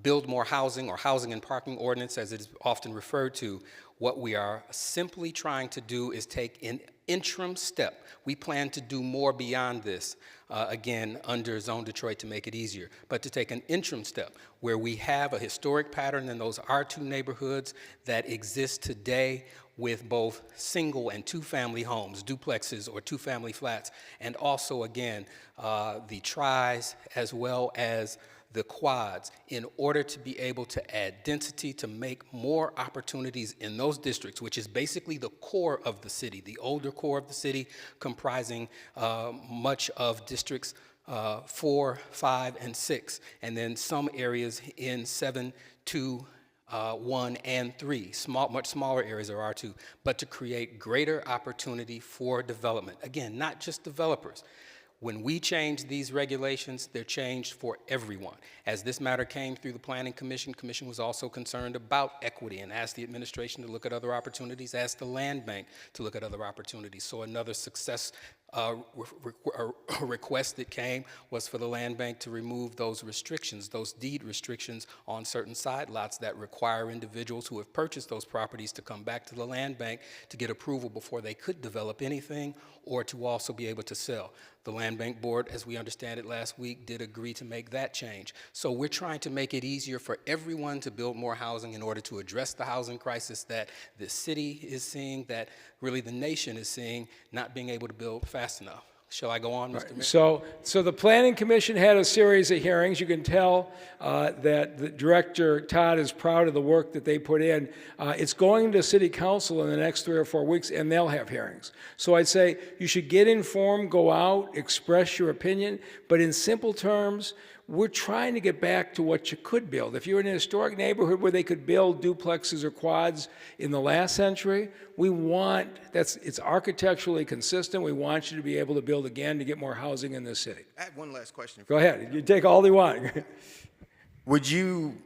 Build More Housing, or Housing and Parking Ordinance, as it is often referred to, what we are simply trying to do is take an interim step. We plan to do more beyond this, again, under Zone Detroit to make it easier, but to take an interim step where we have a historic pattern in those R2 neighborhoods that exist today with both single and two-family homes, duplexes or two-family flats, and also, again, the tris as well as the quads, in order to be able to add density, to make more opportunities in those districts, which is basically the core of the city, the older core of the city, comprising much of districts 4, 5, and 6, and then some areas in 7, 2, 1, and 3, much smaller areas of R2, but to create greater opportunity for development. Again, not just developers. When we change these regulations, they're changed for everyone. As this matter came through the Planning Commission, Commission was also concerned about equity and asked the administration to look at other opportunities, asked the Land Bank to look at other opportunities. So another success request that came was for the Land Bank to remove those restrictions, those deed restrictions on certain side lots that require individuals who have purchased those properties to come back to the Land Bank to get approval before they could develop anything, or to also be able to sell. The Land Bank Board, as we understand it last week, did agree to make that change. So we're trying to make it easier for everyone to build more housing in order to address the housing crisis that the city is seeing, that really the nation is seeing, not being able to build fast enough. Shall I go on, Mr. Mayor? So the Planning Commission had a series of hearings. You can tell that the Director Todd is proud of the work that they put in. It's going to City Council in the next 3 or 4 weeks, and they'll have hearings. So I'd say you should get informed, go out, express your opinion, but in simple terms, we're trying to get back to what you could build. If you're in a historic neighborhood where they could build duplexes or quads in the last century, it's architecturally consistent. We want you to be able to build again to get more housing in this city. I have one last question. Go ahead. You take all you want. Would you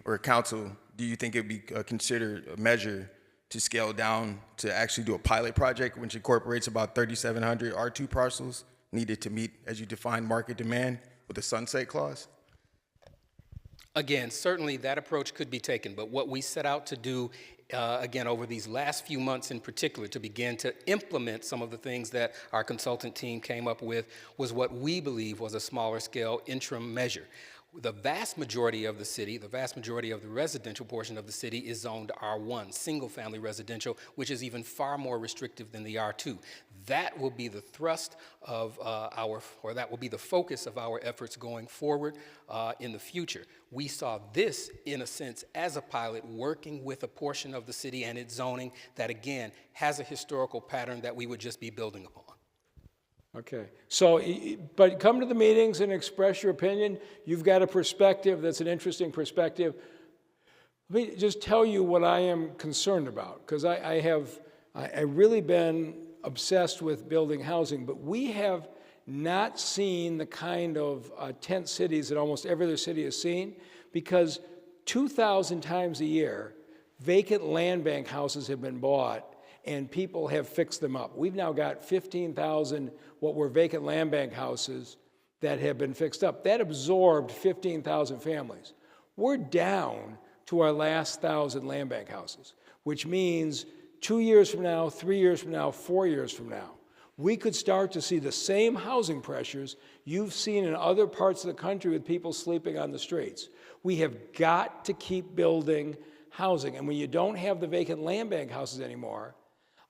or council, do you think it would be considered a measure to scale down to actually do a pilot project, which incorporates about 3,700 R2 parcels needed to meet, as you define, market demand with a sunset clause? Again, certainly that approach could be taken, but what we set out to do, again, over these last few months in particular, to begin to implement some of the things that our consultant team came up with, was what we believe was a smaller scale interim measure. The vast majority of the city, the vast majority of the residential portion of the city is zoned R1, single-family residential, which is even far more restrictive than the R2. That will be the thrust of that will be the focus of our efforts going forward in the future. We saw this, in a sense, as a pilot, working with a portion of the city and its zoning that, again, has a historical pattern that we would just be building upon. Okay, so, but come to the meetings and express your opinion. You've got a perspective that's an interesting perspective. Let me just tell you what I am concerned about, because I really been obsessed with building housing, but we have not seen the kind of tent cities that almost every other city has seen, because 2,000 times a year, vacant land bank houses have been bought and people have fixed them up. We've now got 15,000 what were vacant land bank houses that have been fixed up. That absorbed 15,000 families. We're down to our last 1,000 land bank houses, which means 2 years from now, 3 years from now, 4 years from now, we could start to see the same housing pressures you've seen in other parts of the country with people sleeping on the streets. We have got to keep building housing. And when you don't have the vacant land bank houses anymore,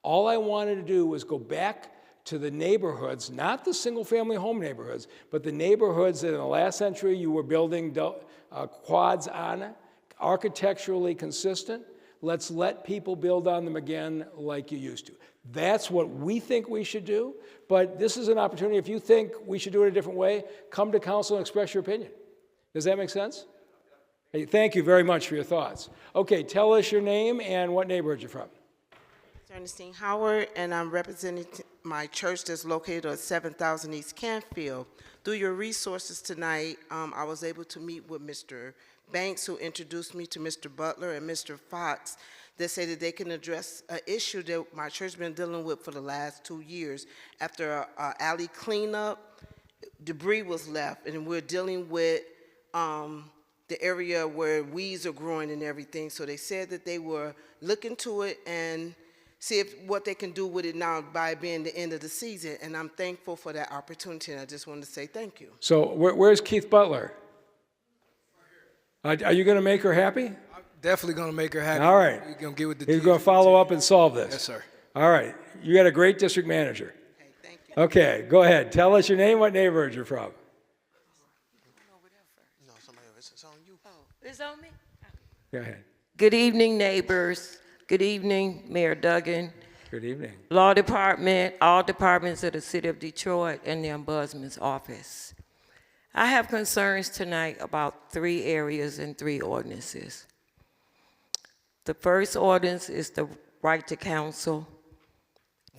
all I wanted to do was go back to the neighborhoods, not the single-family home neighborhoods, but the neighborhoods that in the last century you were building quads on, architecturally consistent. Let's let people build on them again like you used to. That's what we think we should do, but this is an opportunity. If you think we should do it a different way, come to council and express your opinion. Does that make sense? Hey, thank you very much for your thoughts. Okay, tell us your name and what neighborhood you're from. Ernestine Howard, and I'm representing my church that's located at 7,000 East Canfield. Through your resources tonight, I was able to meet with Mr. Banks, who introduced me to Mr. Butler and Mr. Fox, that say that they can address an issue that my church has been dealing with for the last 2 years. After an alley cleanup, debris was left, and we're dealing with the area where weeds are growing and everything. So they said that they were looking to it and see what they can do with it now by being the end of the season. And I'm thankful for that opportunity, and I just wanted to say thank you. So where's Keith Butler? Are you going to make her happy? I'm definitely going to make her happy. All right. We're going to get with the He's going to follow up and solve this. Yes, sir. All right. You got a great district manager. Okay, thank you. Okay, go ahead. Tell us your name, what neighborhood you're from. No, somebody else. It's on you. Oh, it's on me? Go ahead. Good evening, neighbors. Good evening, Mayor Duggan. Good evening. Law Department, all departments of the City of Detroit, and the Ombudsman's Office. I have concerns tonight about 3 areas and 3 ordinances. The first ordinance is the right to counsel,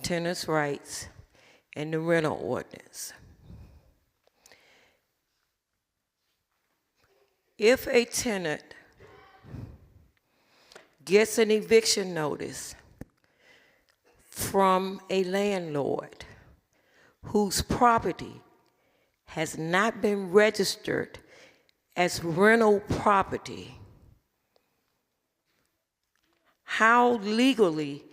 tenants' rights, and the rental ordinance. If a tenant gets an eviction notice from a landlord whose property has not been registered as rental property, how legally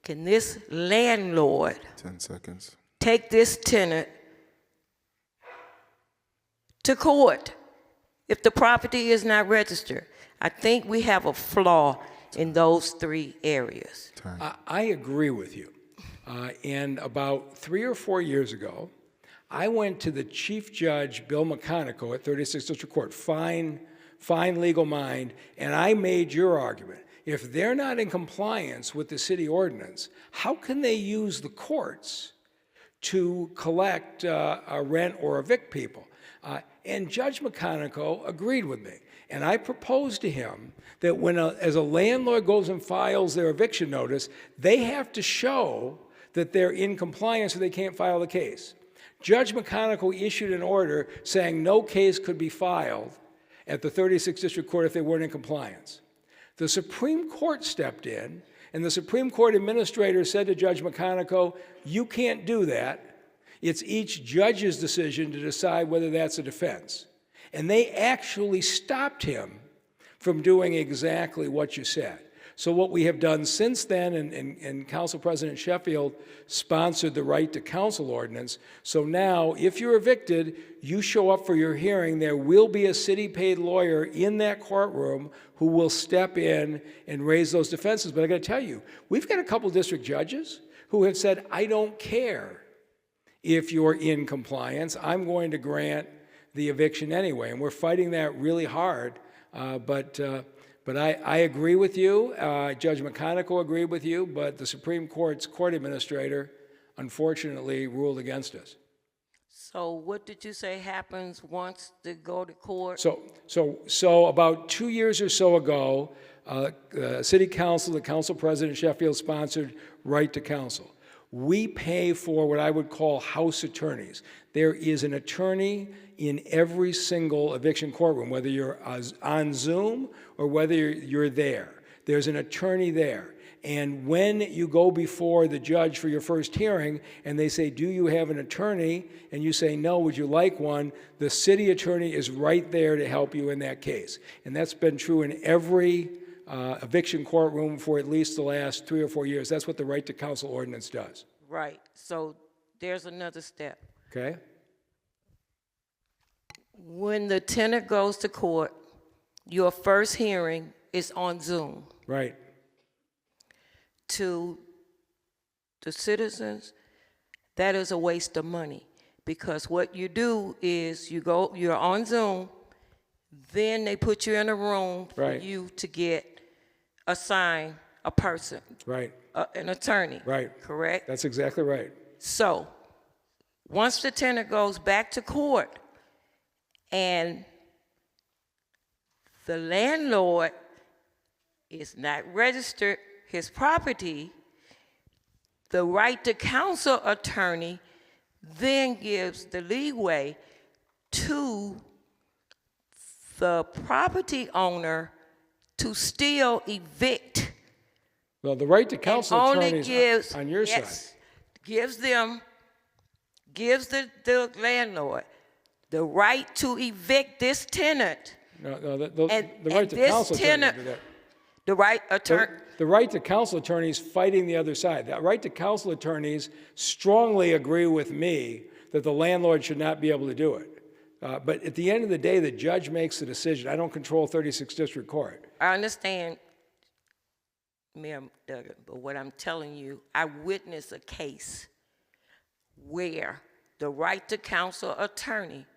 can this landlord 10 seconds. take this tenant to court if the property is not registered? I think we have a flaw in those 3 areas. I agree with you. And about 3 or 4 years ago, I went to the Chief Judge, Bill McConico, at 36th District Court, fine legal mind, and I made your argument. If they're not in compliance with the city ordinance, how can they use the courts to collect a rent or evict people? And Judge McConico agreed with me. And I proposed to him that as a landlord goes and files their eviction notice, they have to show that they're in compliance or they can't file the case. Judge McConico issued an order saying no case could be filed at the 36th District Court if they weren't in compliance. The Supreme Court stepped in, and the Supreme Court administrator said to Judge McConaughey, you can't do that. It's each judge's decision to decide whether that's a defense. And they actually stopped him from doing exactly what you said. So what we have done since then, and Council President Sheffield sponsored the right to counsel ordinance. So now, if you're evicted, you show up for your hearing, there will be a city-paid lawyer in that courtroom who will step in and raise those defenses. But I gotta tell you, we've got a couple district judges who have said, I don't care if you're in compliance, I'm going to grant the eviction anyway. And we're fighting that really hard, but I agree with you. Judge McConaughey agreed with you, but the Supreme Court's court administrator, unfortunately, ruled against us. So what did you say happens once they go to court? So about 2 years or so ago, City Council, the Council President Sheffield sponsored right to counsel. We pay for what I would call house attorneys. There is an attorney in every single eviction courtroom, whether you're on Zoom or whether you're there. There's an attorney there. And when you go before the judge for your first hearing and they say, do you have an attorney? And you say, no, would you like one? The city attorney is right there to help you in that case. And that's been true in every eviction courtroom for at least the last 3 or 4 years. That's what the right to counsel ordinance does. Right. So there's another step. Okay? When the tenant goes to court, your first hearing is on Zoom. Right. To the citizens, that is a waste of money, because what you do is you're on Zoom, then they put you in a room for you to get assigned a person. Right. An attorney. Right. Correct? That's exactly right. So, once the tenant goes back to court and the landlord is not registered his property, the right to counsel attorney then gives the leeway to the property owner to still evict. Well, the right to counsel attorney is on your side. Gives the landlord the right to evict this tenant. No, the right to counsel attorney do that. The right attorney. The right to counsel attorneys fighting the other side. The right to counsel attorneys strongly agree with me that the landlord should not be able to do it. But at the end of the day, the judge makes the decision. I don't control 36th District Court. I understand, Mayor Duggan, but what I'm telling you, I witnessed a case where the right to counsel attorney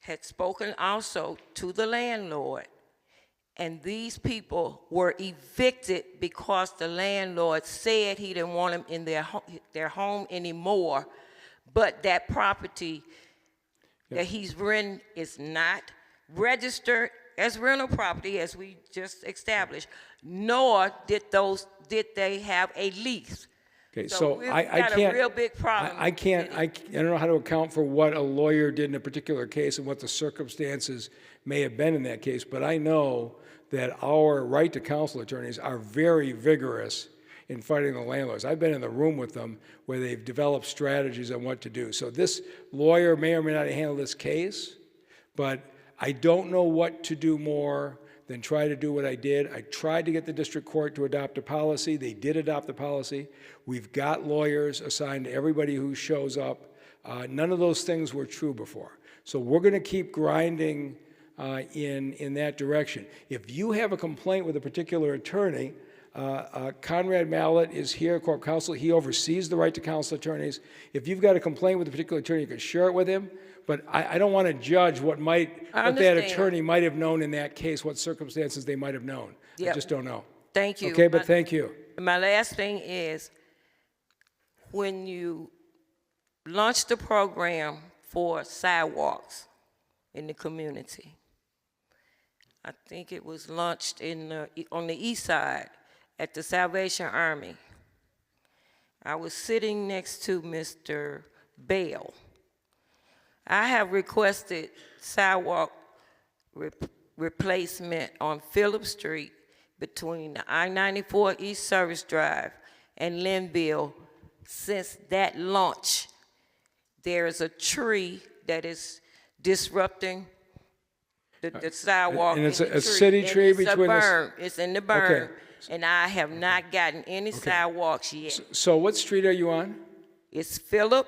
had spoken also to the landlord, and these people were evicted because the landlord said he didn't want them in their home anymore, but that property that he's renting is not registered as rental property, as we just established, nor did they have a lease. Okay, so so I got can't. a real big problem. I don't know how to account for what a lawyer did in a particular case and what the circumstances may have been in that case, but I know that our right to counsel attorneys are very vigorous in fighting the landlords. I've been in the room with them where they've developed strategies on what to do. So this lawyer may or may not handle this case, but I don't know what to do more than try to do what I did. I tried to get the district court to adopt a policy. They did adopt the policy. We've got lawyers assigned to everybody who shows up. None of those things were true before. So we're going to keep grinding in that direction. If you have a complaint with a particular attorney, Conrad Mallett is here, Corp Counsel. He oversees the right to counsel attorneys. If you've got a complaint with a particular attorney, you can share it with him. But I don't want to judge what that attorney might have known in that case, what circumstances they might have known. Yep. I just don't know. Thank you. Okay, but thank you. My last thing is, when you launched the program for sidewalks in the community, I think it was launched on the east side at the Salvation Army. I was sitting next to Mr. Bell. I have requested sidewalk replacement on Phillip Street between the I-94 East Service Drive and Linville. Since that launch, there is a tree that is disrupting the sidewalk. And it's in the a city tree between It's a the burn. It's in the burn. Okay. And I have not gotten any sidewalks yet. So what street are you on? It's Phillip,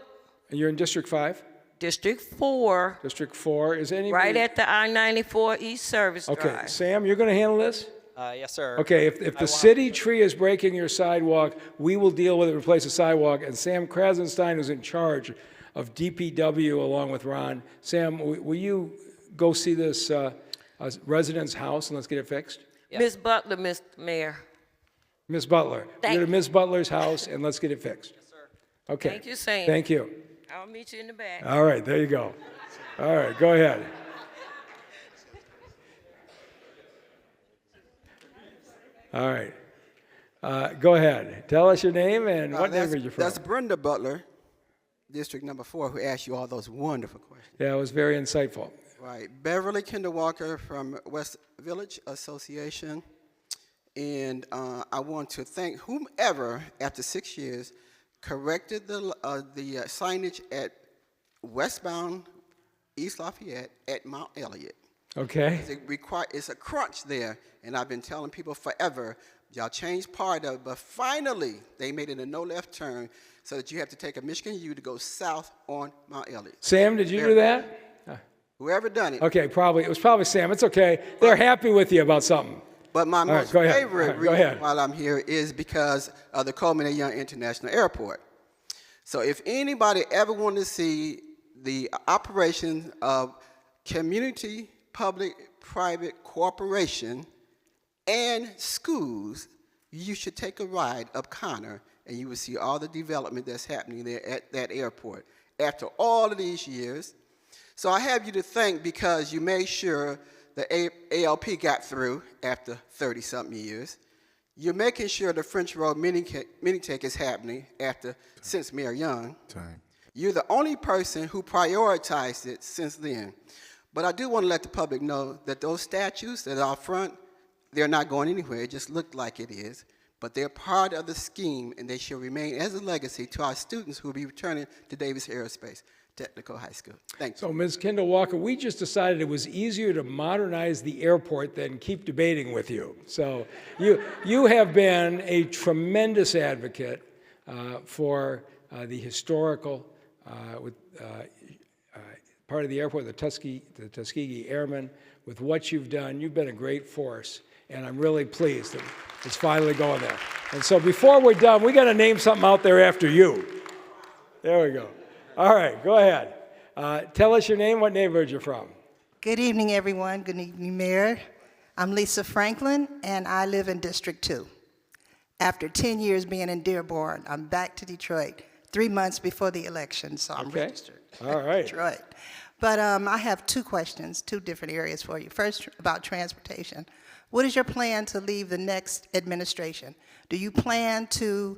And you're in District 5? District 4, District 4, is anybody? right at the I-94 East Service Okay, Drive. Sam, you're gonna handle this? Yes, sir. Okay, if the city tree is breaking your sidewalk, we will deal with it, replace the sidewalk, and Sam Krasenstein, who's in charge of DPW along with Ron. Sam, will you go see this resident's house and let's get it fixed? Ms. Butler, Mr. Mayor. Ms. Butler, Thank go to you. Ms. Butler's house and let's get it fixed. Yes, sir. Okay. Thank you, Sam. Thank you. I'll meet you in the back. All right, there you go. All right, go ahead. All right. Go ahead. Tell us your name and what neighborhood you're from. That's Brenda Butler, District number 4, who asked you all those wonderful questions. Yeah, it was very insightful. Right. Beverly Kendall Walker from West Village Association. And I want to thank whomever, after 6 years, corrected the signage at westbound East Lafayette at Mount Elliott. Okay. It's a crunch there, and I've been telling people forever, y'all changed part of it, but finally they made it a no left turn so that you have to take a Michigan U to go south on Mount Elliott. Sam, did you do that? Whoever done it. Okay, probably. It was probably Sam. It's okay. They're happy with you about something. But my most go ahead. favorite reason while I'm here is because of the Coleman A. Young International Airport. So if anybody ever wanted to see the operation of community, public, private cooperation and schools, you should take a ride up Connor and you will see all the development that's happening there at that airport after all of these years. So I have you to thank because you made sure the ALP got through after 30-something years. You're making sure the French Road Mini-Tech is happening since Mayor Young. You're the only person who prioritized it since then. But I do want to let the public know that those statues that are out front, they're not going anywhere. It just looked like it is. But they're part of the scheme, and they shall remain as a legacy to our students who will be returning to Davis Aerospace Technical High School. Thank you. So, Ms. Kendall Walker, we just decided it was easier to modernize the airport than keep debating with you. So you have been a tremendous advocate for the historical part of the airport, the Tuskegee Airmen. With what you've done, you've been a great force, and I'm really pleased that it's finally going there. And so before we're done, we got to name something out there after you. There we go. All right, go ahead. Tell us your name, what neighborhood you're from. Good evening, everyone. Good evening, Mayor. I'm Lisa Franklin, and I live in District 2. After 10 years being in Dearborn, I'm back to Detroit 3 months before the election, so I'm registered. All right. Detroit. But I have two questions, two different areas for you. First, about transportation. What is your plan to leave the next administration? Do you plan to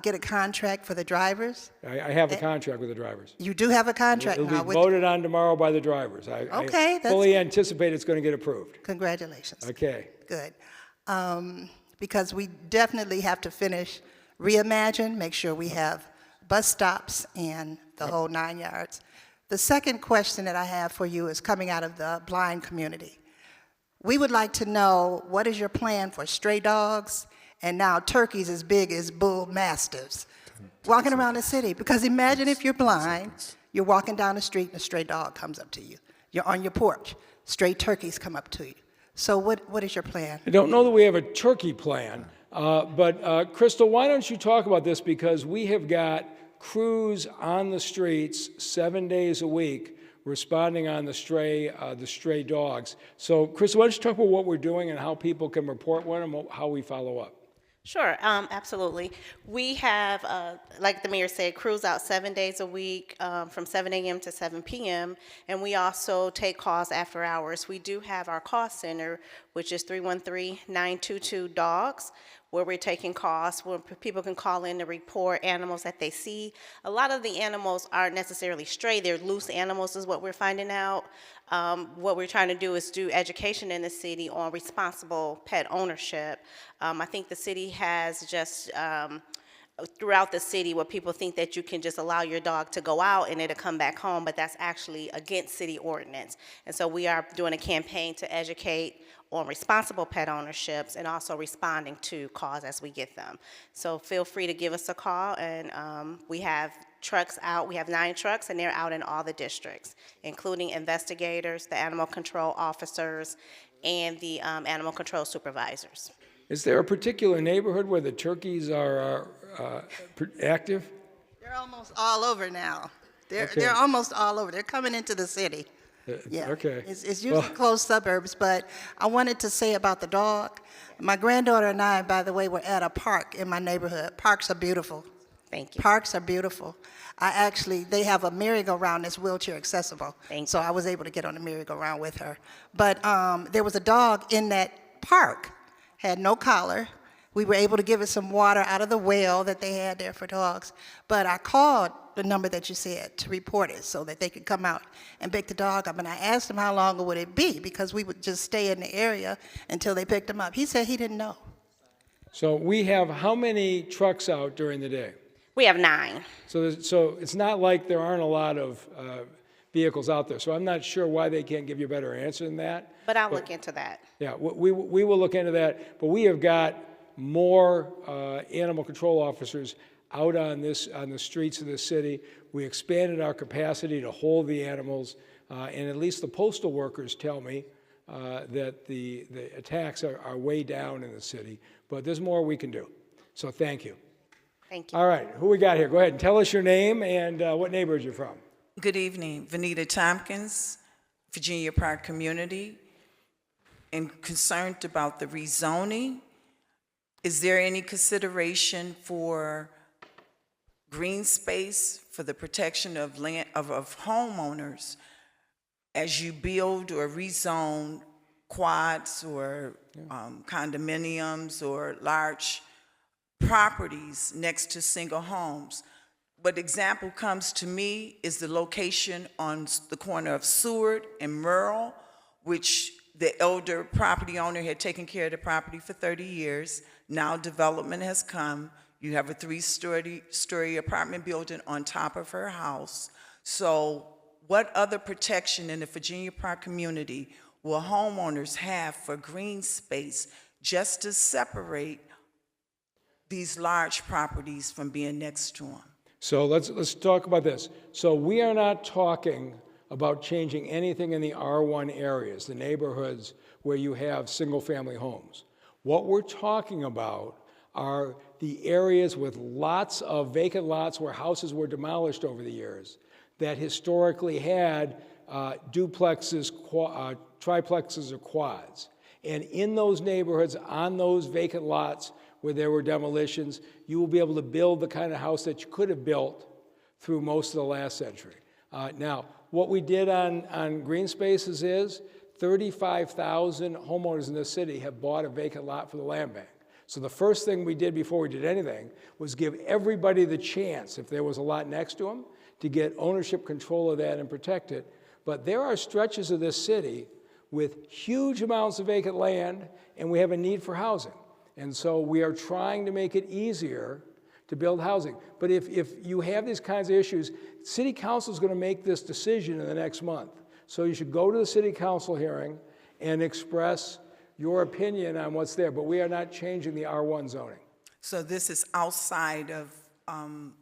get a contract for the drivers? I have a contract with the drivers. You do have a contract It'll now. be voted on tomorrow by the drivers. I that's fully anticipate it's going to get approved. Congratulations. Okay. Good. Because we definitely have to finish Reimagine, make sure we have bus stops and the whole 9 yards. The second question that I have for you is coming out of the blind community. We would like to know, what is your plan for stray dogs and now turkeys as big as bull mastiffs walking around the city? Because imagine if you're blind, you're walking down the street and a stray dog comes up to you. You're on your porch, stray turkeys come up to you. So what is your plan? I don't know that we have a turkey plan, but Crystal, why don't you talk about this, because we have got crews on the streets 7 days a week responding on the stray dogs. So, Crystal, why don't you talk about what we're doing and how people can report one and how we follow up? Sure, absolutely. We have, like the mayor said, crews out 7 days a week from 7 a.m. to 7 p.m. And we also take calls after hours. We do have our call center, which is 313-922-DOGS, where we're taking calls where people can call in to report animals that they see. A lot of the animals aren't necessarily stray. They're loose animals is what we're finding out. What we're trying to do is do education in the city on responsible pet ownership. I think the city has just throughout the city where people think that you can just allow your dog to go out and it'll come back home, but that's actually against city ordinance. And so we are doing a campaign to educate on responsible pet ownerships and also responding to calls as we get them. So feel free to give us a call, and we have trucks out. We have 9 trucks, and they're out in all the districts, including investigators, the animal control officers, and the animal control supervisors. Is there a particular neighborhood where the turkeys are active? They're almost all over now. Okay. They're almost all over. They're coming into the city. Yeah. Okay. It's usually close suburbs, but I wanted to say about the dog. My granddaughter and I, by the way, were at a park in my neighborhood. Parks are beautiful. Thank you. Parks are beautiful. They have a merry-go-round that's wheelchair accessible. So I was able to get on the merry-go-round with her. But there was a dog in that park, had no collar. We were able to give it some water out of the well that they had there for dogs. But I called the number that you said to report it so that they could come out and pick the dog up. And I asked him how long would it be, because we would just stay in the area until they picked him up. He said he didn't know. So we have how many trucks out during the day? We have 9. So it's not like there aren't a lot of vehicles out there. So I'm not sure why they can't give you a better answer than that. But I'll look into that. Yeah, we will look into that. But we have got more animal control officers out on the streets of the city. We expanded our capacity to hold the animals, and at least the postal workers tell me that the attacks are way down in the city. But there's more we can do. So thank you. Thank you. All right, who we got here? Go ahead and tell us your name and what neighborhood you're from. Good evening, Vanita Tompkins, Virginia Park Community, and concerned about the rezoning. Is there any consideration for green space for the protection of land of homeowners as you build or rezone quads or condominiums or large properties next to single homes? What example comes to me is the location on the corner of Seward and Merle, which the elder property owner had taken care of the property for 30 years. Now development has come. You have a 3-story apartment building on top of her house. So what other protection in the Virginia Park community will homeowners have for green space just to separate these large properties from being next to them? So let's talk about this. So we are not talking about changing anything in the R1 areas, the neighborhoods where you have single-family homes. What we're talking about are the areas with lots of vacant lots where houses were demolished over the years that historically had duplexes, triplexes, or quads. And in those neighborhoods, on those vacant lots where there were demolitions, you will be able to build the kind of house that you could have built through most of the last century. Now, what we did on green spaces is 35,000 homeowners in this city have bought a vacant lot for the land bank. So the first thing we did before we did anything was give everybody the chance, if there was a lot next to them, to get ownership control of that and protect it. But there are stretches of this city with huge amounts of vacant land, and we have a need for housing. And so we are trying to make it easier to build housing. But if you have these kinds of issues, City Council is going to make this decision in the next month. So you should go to the City Council hearing and express your opinion on what's there. But we are not changing the R1 zoning. So this is outside of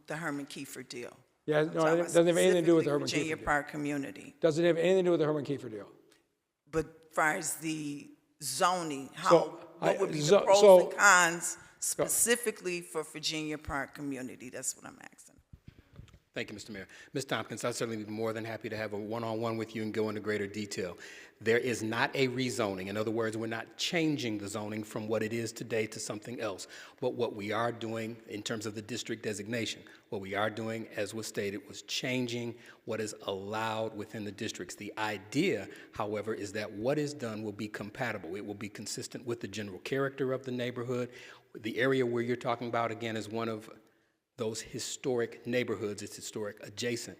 the Herman Kiefer deal? Yeah, no, it doesn't have anything to do with the Herman Kiefer deal. Virginia Park community. Doesn't have anything to do with the Herman Kiefer deal. But as far as the zoning, what would be the So- pros so- and cons specifically for Virginia Park community? That's what I'm asking. Thank you, Mr. Mayor. Ms. Tompkins, I'd certainly be more than happy to have a one-on-one with you and go into greater detail. There is not a rezoning. In other words, we're not changing the zoning from what it is today to something else. But what we are doing in terms of the district designation, what we are doing, as was stated, was changing what is allowed within the districts. The idea, however, is that what is done will be compatible. It will be consistent with the general character of the neighborhood. The area where you're talking about, again, is one of those historic neighborhoods. It's historic adjacent.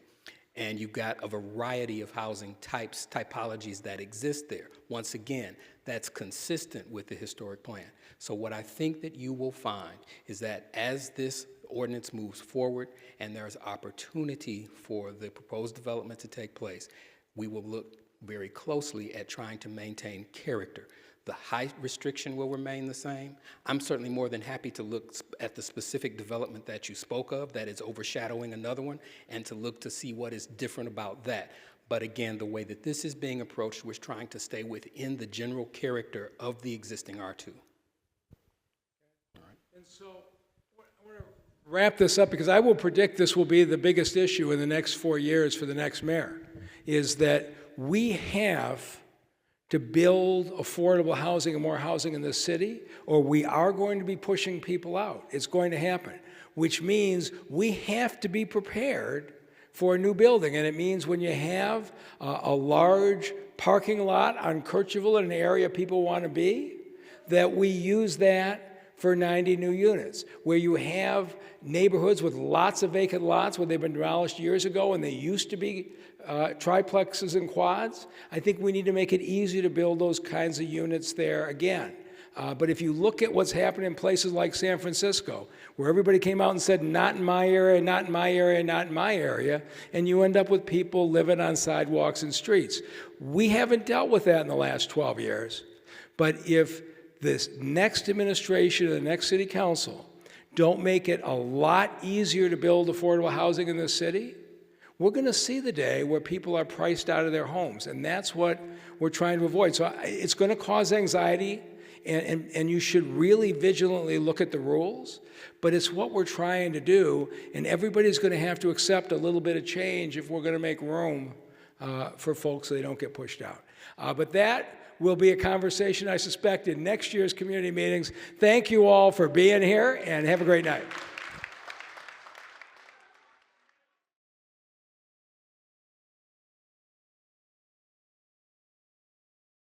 And you've got a variety of housing types, typologies that exist there. Once again, that's consistent with the historic plan. So what I think that you will find is that as this ordinance moves forward and there's opportunity for the proposed development to take place, we will look very closely at trying to maintain character. The height restriction will remain the same. I'm certainly more than happy to look at the specific development that you spoke of that is overshadowing another one and to look to see what is different about that. But again, the way that this is being approached, we're trying to stay within the general character of the existing R2. And so I want to wrap this up because I will predict this will be the biggest issue in the next 4 years for the next mayor, is that we have to build affordable housing and more housing in this city, or we are going to be pushing people out. It's going to happen, which means we have to be prepared for a new building. And it means when you have a large parking lot on Kercheval in an area people want to be, that we use that for 90 new units. Where you have neighborhoods with lots of vacant lots where they've been demolished years ago and they used to be triplexes and quads, I think we need to make it easier to build those kinds of units there again. But if you look at what's happening in places like San Francisco, where everybody came out and said, not in my area, not in my area, not in my area, and you end up with people living on sidewalks and streets. We haven't dealt with that in the last 12 years. But if this next administration and the next city council don't make it a lot easier to build affordable housing in this city, we're going to see the day where people are priced out of their homes, and that's what we're trying to avoid. So it's going to cause anxiety, and you should really vigilantly look at the rules, but it's what we're trying to do, and everybody's going to have to accept a little bit of change if we're going to make room for folks so they don't get pushed out. But that will be a conversation, I suspect, in next year's community meetings. Thank you all for being here, and have a great night.